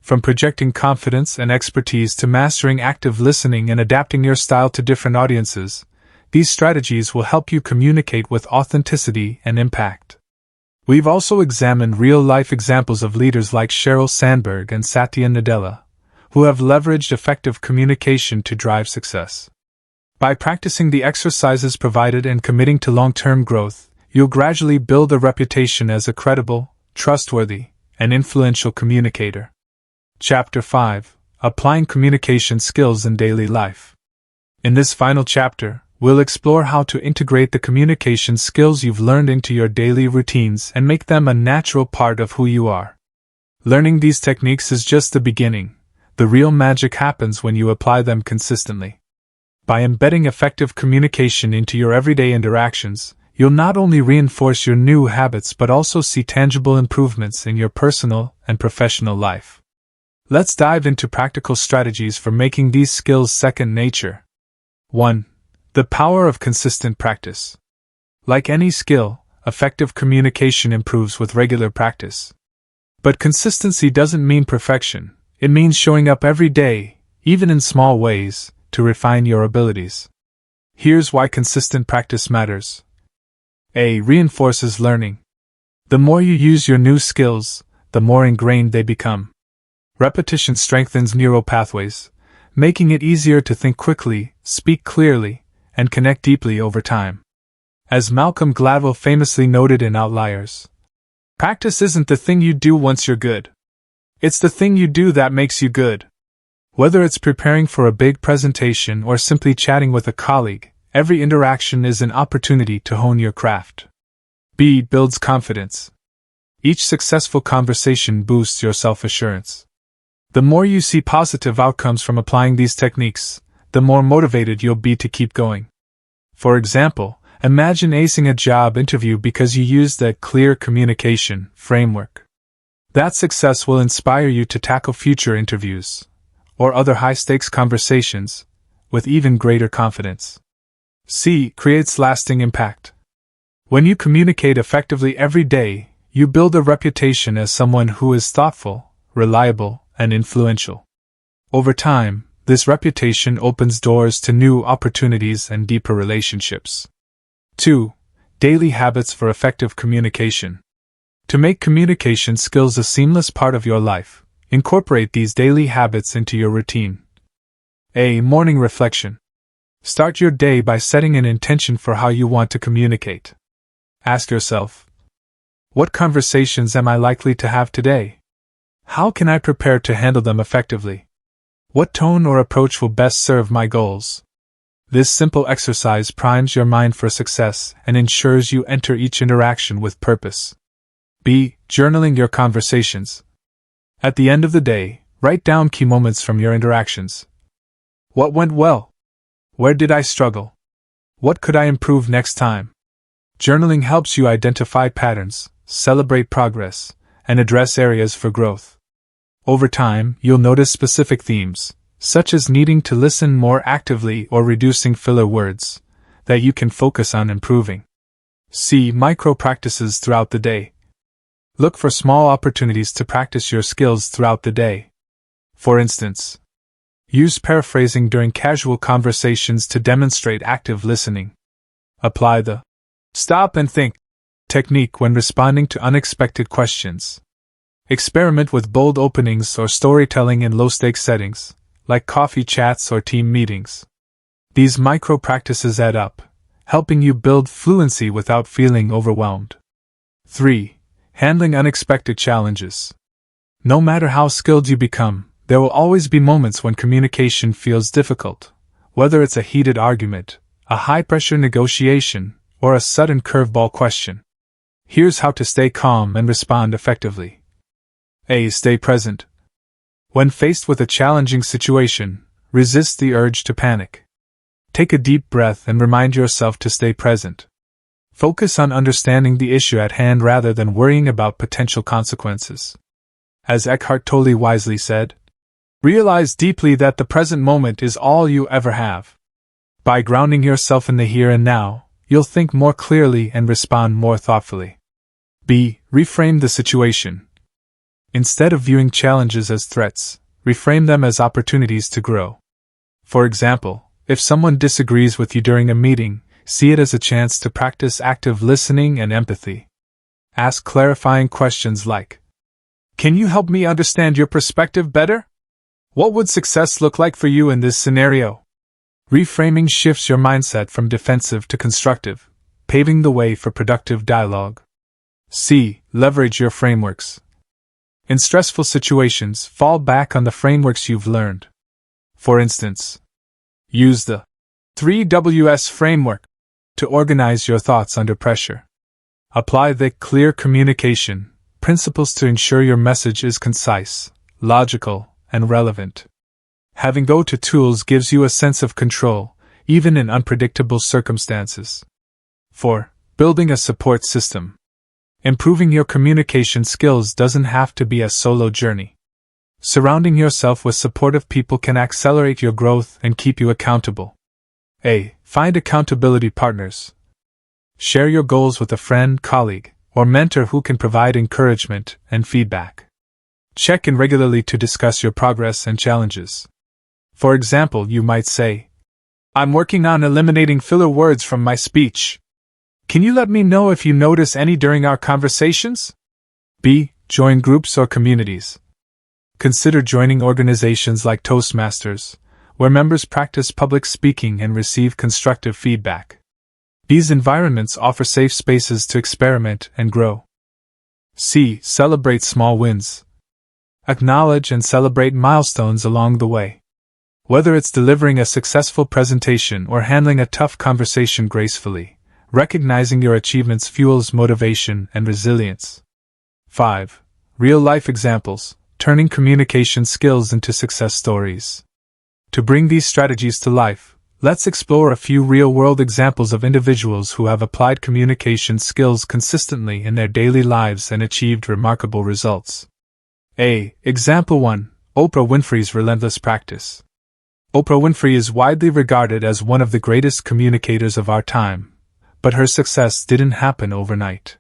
From projecting confidence and expertise to mastering active listening and adapting your style to different audiences, these strategies will help you communicate with authenticity and impact. We've also examined real-life examples of leaders like Sheryl Sandberg and Satya Nadella, who have leveraged effective communication to drive success. By practicing the exercises provided and committing to long-term growth, you'll gradually build a reputation as a credible, trustworthy, and influential communicator. Chapter 5. Applying communication skills in daily life. In this final chapter, we'll explore how to integrate the communication skills you've learned into your daily routines and make them a natural part of who you are. Learning these techniques is just the beginning. The real magic happens when you apply them consistently. By embedding effective communication into your everyday interactions, you'll not only reinforce your new habits but also see tangible improvements in your personal and professional life. Let's dive into practical strategies for making these skills second nature. 1. The power of consistent practice. Like any skill, effective communication improves with regular practice. But consistency doesn't mean perfection. It means showing up every day, even in small ways, to refine your abilities. Here's why consistent practice matters. A. Reinforces learning. The more you use your new skills, the more ingrained they become. Repetition strengthens neural pathways, making it easier to think quickly, speak clearly, and connect deeply over time. As Malcolm Gladwell famously noted in Outliers, practice isn't the thing you do once you're good. It's the thing you do that makes you good. Whether it's preparing for a big presentation or simply chatting with a colleague, every interaction is an opportunity to hone your craft. B. Builds confidence. Each successful conversation boosts your self-assurance. The more you see positive outcomes from applying these techniques, the more motivated you'll be to keep going. For example, imagine acing a job interview because you used a clear communication framework. That success will inspire you to tackle future interviews or other high-stakes conversations with even greater confidence. C. Creates lasting impact. When you communicate effectively every day, you build a reputation as someone who is thoughtful, reliable, and influential. Over time, this reputation opens doors to new opportunities and deeper relationships. 2. Daily habits for effective communication. To make communication skills a seamless part of your life, incorporate these daily habits into your routine. A. Morning reflection. Start your day by setting an intention for how you want to communicate. Ask yourself, what conversations am I likely to have today? How can I prepare to handle them effectively? What tone or approach will best serve my goals? This simple exercise primes your mind for success and ensures you enter each interaction with purpose. B. Journaling your conversations. At the end of the day, write down key moments from your interactions. What went well? Where did I struggle? What could I improve next time? Journaling helps you identify patterns, celebrate progress, and address areas for growth. Over time, you'll notice specific themes, such as needing to listen more actively or reducing filler words, that you can focus on improving. C. Micro practices throughout the day. Look for small opportunities to practice your skills throughout the day. For instance, use paraphrasing during casual conversations to demonstrate active listening. Apply the stop and think technique when responding to unexpected questions. Experiment with bold openings or storytelling in low-stakes settings, like coffee chats or team meetings. These micro-practices add up, helping you build fluency without feeling overwhelmed. 3. Handling unexpected challenges. No matter how skilled you become, there will always be moments when communication feels difficult, whether it's a heated argument, a high-pressure negotiation, or a sudden curveball question. Here's how to stay calm and respond effectively. A. Stay present. When faced with a challenging situation, resist the urge to panic. Take a deep breath and remind yourself to stay present. Focus on understanding the issue at hand rather than worrying about potential consequences. As Eckhart Tolle wisely said, realize deeply that the present moment is all you ever have. By grounding yourself in the here and now, you'll think more clearly and respond more thoughtfully. B. Reframe the situation. Instead of viewing challenges as threats, reframe them as opportunities to grow. For example, if someone disagrees with you during a meeting, see it as a chance to practice active listening and empathy. Ask clarifying questions like, can you help me understand your perspective better? What would success look like for you in this scenario? Reframing shifts your mindset from defensive to constructive, paving the way for productive dialogue. C. Leverage your frameworks. In stressful situations, fall back on the frameworks you've learned. For instance, use the 3Ws framework to organize your thoughts under pressure. Apply the clear communication principles to ensure your message is concise, logical, and relevant. Having go-to tools gives you a sense of control, even in unpredictable circumstances. 4. Building a support system. Improving your communication skills doesn't have to be a solo journey. Surrounding yourself with supportive people can accelerate your growth and keep you accountable. A. Find accountability partners. Share your goals with a friend, colleague, or mentor who can provide encouragement and feedback. Check in regularly to discuss your progress and challenges. For example, you might say, "I'm working on eliminating filler words from my speech. Can you let me know if you notice any during our conversations?" B. Join groups or communities. Consider joining organizations like Toastmasters, where members practice public speaking and receive constructive feedback. These environments offer safe spaces to experiment and grow. C. Celebrate small wins. Acknowledge and celebrate milestones along the way. Whether it's delivering a successful presentation or handling a tough conversation gracefully, recognizing your achievements fuels motivation and resilience. 5. Real-life examples, turning communication skills into success stories. To bring these strategies to life, let's explore a few real-world examples of individuals who have applied communication skills consistently in their daily lives and achieved remarkable results. A. Example 1. Oprah Winfrey's relentless practice. Oprah Winfrey is widely regarded as one of the greatest communicators of our time, but her success didn't happen overnight.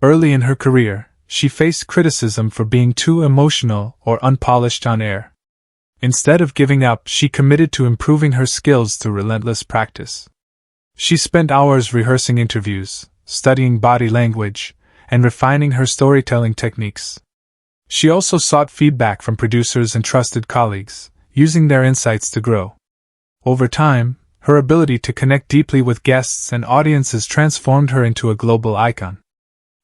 Early in her career, she faced criticism for being too emotional or unpolished on air. Instead of giving up, she committed to improving her skills through relentless practice. She spent hours rehearsing interviews, studying body language, and refining her storytelling techniques. She also sought feedback from producers and trusted colleagues, using their insights to grow. Over time, her ability to connect deeply with guests and audiences transformed her into a global icon.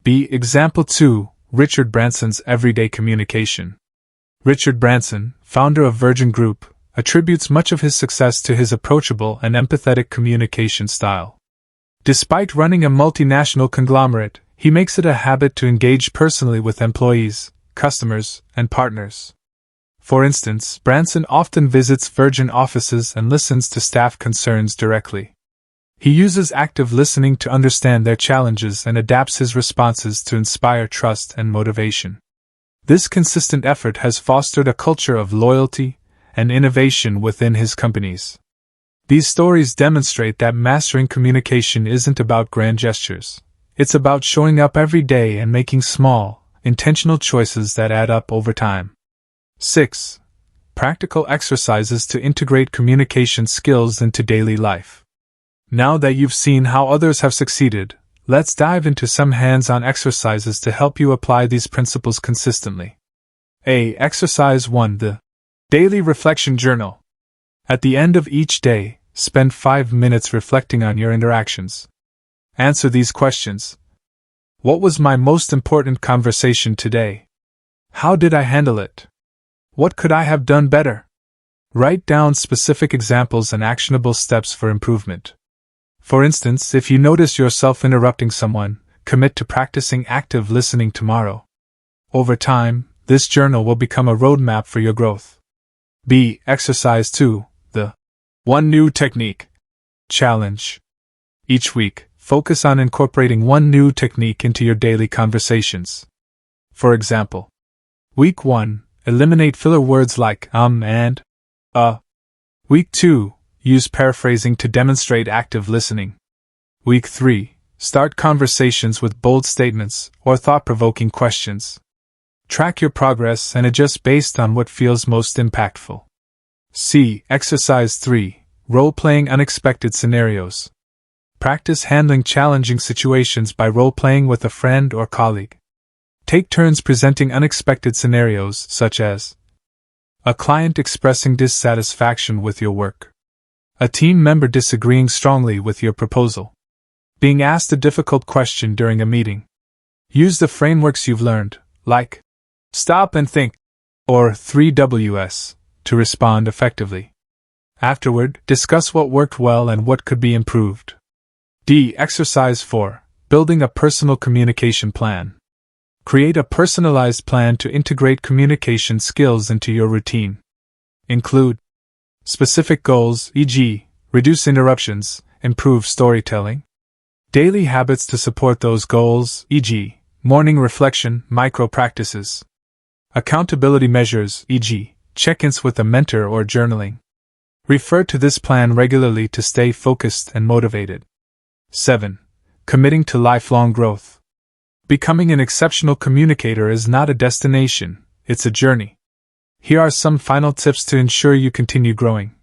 B. Example 2. Richard Branson's everyday communication. Richard Branson, founder of Virgin Group, attributes much of his success to his approachable and empathetic communication style. Despite running a multinational conglomerate, he makes it a habit to engage personally with employees, customers, and partners. For instance, Branson often visits Virgin offices and listens to staff concerns directly. He uses active listening to understand their challenges and adapts his responses to inspire trust and motivation. This consistent effort has fostered a culture of loyalty and innovation within his companies. These stories demonstrate that mastering communication isn't about grand gestures. It's about showing up every day and making small, intentional choices that add up over time. 6. Practical exercises to integrate communication skills into daily life. Now that you've seen how others have succeeded, let's dive into some hands-on exercises to help you apply these principles consistently. A. Exercise 1. The Daily Reflection Journal. At the end of each day, spend 5 minutes reflecting on your interactions. Answer these questions. What was my most important conversation today? How did I handle it? What could I have done better? Write down specific examples and actionable steps for improvement. For instance, if you notice yourself interrupting someone, commit to practicing active listening tomorrow. Over time, this journal will become a roadmap for your growth. B. Exercise 2. The One New Technique Challenge. Each week, focus on incorporating one new technique into your daily conversations. For example, Week 1. Eliminate filler words like and Week 2. Use paraphrasing to demonstrate active listening. Week 3. Start conversations with bold statements or thought-provoking questions. Track your progress and adjust based on what feels most impactful. C. Exercise 3. Role-playing unexpected scenarios. Practice handling challenging situations by role-playing with a friend or colleague. Take turns presenting unexpected scenarios, such as a client expressing dissatisfaction with your work, a team member disagreeing strongly with your proposal, being asked a difficult question during a meeting. Use the frameworks you've learned, like Stop and think, or 3Ws, to respond effectively. Afterward, discuss what worked well and what could be improved. D. Exercise 4. Building a personal communication plan. Create a personalized plan to integrate communication skills into your routine. Include specific goals, e.g., reduce interruptions, improve storytelling. Daily habits to support those goals, e.g., morning reflection, micro practices. Accountability measures, e.g., check-ins with a mentor or journaling. Refer to this plan regularly to stay focused and motivated. 7. Committing to lifelong growth. Becoming an exceptional communicator is not a destination, it's a journey. Here are some final tips to ensure you continue growing.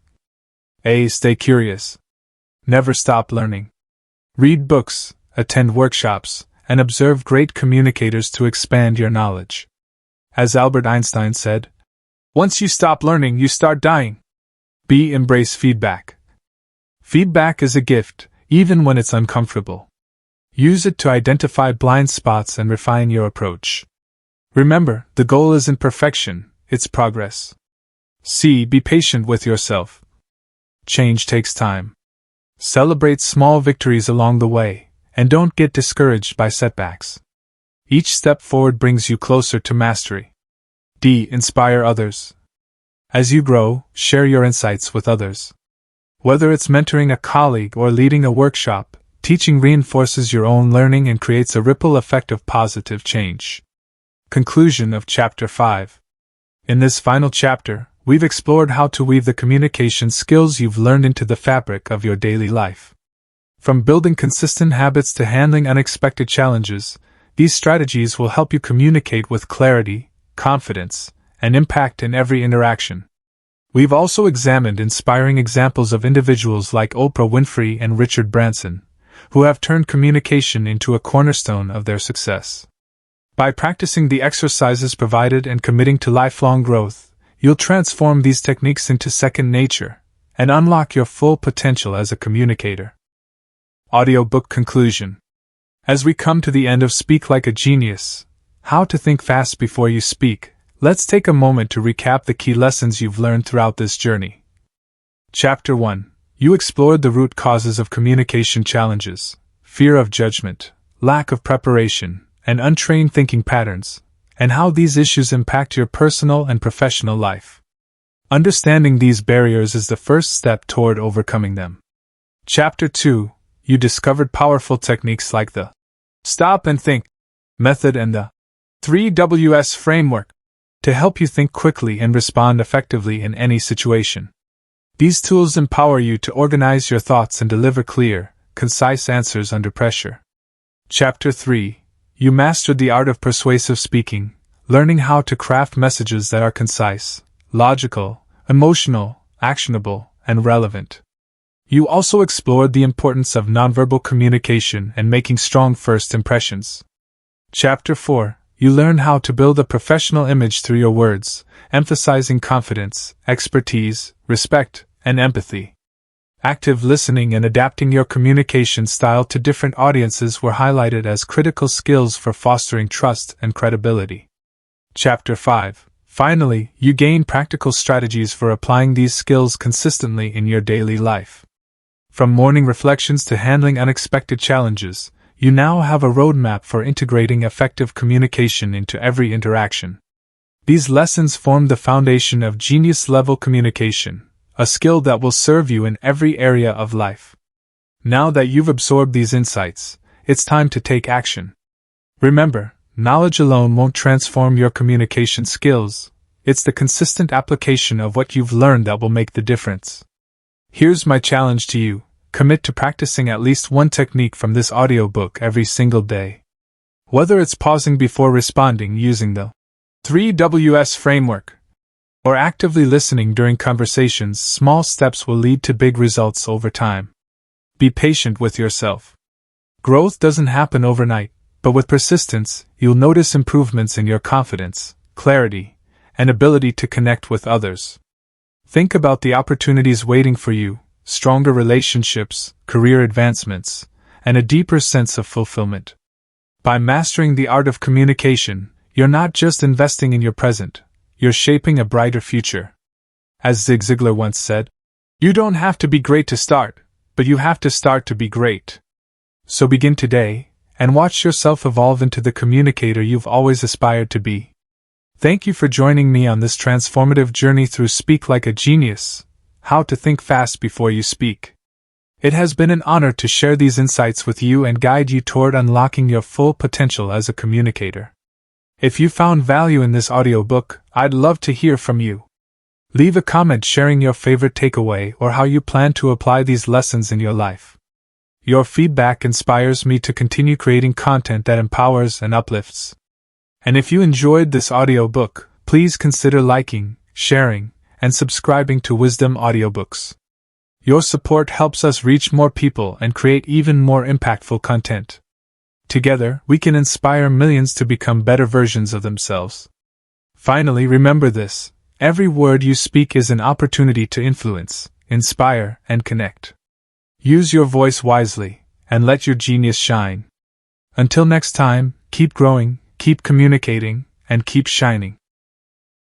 A. Stay curious. Never stop learning. Read books, attend workshops, and observe great communicators to expand your knowledge. As Albert Einstein said, "Once you stop learning, you start dying." B. Embrace feedback. Feedback is a gift, even when it's uncomfortable. Use it to identify blind spots and refine your approach. Remember, the goal isn't perfection, it's progress. C. Be patient with yourself. Change takes time. Celebrate small victories along the way, and don't get discouraged by setbacks. Each step forward brings you closer to mastery. D. Inspire others. As you grow, share your insights with others. Whether it's mentoring a colleague or leading a workshop, teaching reinforces your own learning and creates a ripple effect of positive change. Conclusion of Chapter 5. In this final chapter, we've explored how to weave the communication skills you've learned into the fabric of your daily life. From building consistent habits to handling unexpected challenges, these strategies will help you communicate with clarity, confidence, and impact in every interaction. We've also examined inspiring examples of individuals like Oprah Winfrey and Richard Branson, who have turned communication into a cornerstone of their success. By practicing the exercises provided and committing to lifelong growth, you'll transform these techniques into second nature and unlock your full potential as a communicator. Audiobook conclusion. As we come to the end of Speak Like a Genius, How to Think Fast Before You Speak, let's take a moment to recap the key lessons you've learned throughout this journey. Chapter 1. You explored the root causes of communication challenges, fear of judgment, lack of preparation, and untrained thinking patterns, and how these issues impact your personal and professional life. Understanding these barriers is the first step toward overcoming them. Chapter 2. You discovered powerful techniques like the Stop and Think method and the 3Ws framework to help you think quickly and respond effectively in any situation. These tools empower you to organize your thoughts and deliver clear, concise answers under pressure. Chapter 3. You mastered the art of persuasive speaking, learning how to craft messages that are concise, logical, emotional, actionable, and relevant. You also explored the importance of nonverbal communication and making strong first impressions. Chapter 4. You learned how to build a professional image through your words, emphasizing confidence, expertise, respect, and empathy. Active listening and adapting your communication style to different audiences were highlighted as critical skills for fostering trust and credibility. Chapter 5. Finally, you gained practical strategies for applying these skills consistently in your daily life. From morning reflections to handling unexpected challenges, you now have a roadmap for integrating effective communication into every interaction. These lessons form the foundation of genius-level communication, a skill that will serve you in every area of life. Now that you've absorbed these insights, it's time to take action. Remember, knowledge alone won't transform your communication skills. It's the consistent application of what you've learned that will make the difference. Here's my challenge to you. Commit to practicing at least one technique from this audiobook every single day. Whether it's pausing before responding using the 3Ws framework, or actively listening during conversations, small steps will lead to big results over time. Be patient with yourself. Growth doesn't happen overnight, but with persistence, you'll notice improvements in your confidence, clarity, and ability to connect with others. Think about the opportunities waiting for you. Stronger relationships, career advancements, and a deeper sense of fulfillment. By mastering the art of communication, You're not just investing in your present, you're shaping a brighter future. As Zig Ziglar once said, "You don't have to be great to start, but you have to start to be great." So begin today, and watch yourself evolve into the communicator you've always aspired to be. Thank you for joining me on this transformative journey through Speak Like a Genius: How to Think Fast Before You Speak. It has been an honor to share these insights with you and guide you toward unlocking your full potential as a communicator. If you found value in this audiobook, I'd love to hear from you. Leave a comment sharing your favorite takeaway or how you plan to apply these lessons in your life. Your feedback inspires me to continue creating content that empowers and uplifts. And if you enjoyed this audiobook, please consider liking, sharing, and subscribing to Wisdom Audiobooks. Your support helps us reach more people and create even more impactful content. Together, we can inspire millions to become better versions of themselves. Finally, remember this: every word you speak is an opportunity to influence, inspire, and connect. Use your voice wisely, and let your genius shine. Until next time, keep growing, keep communicating, and keep shining.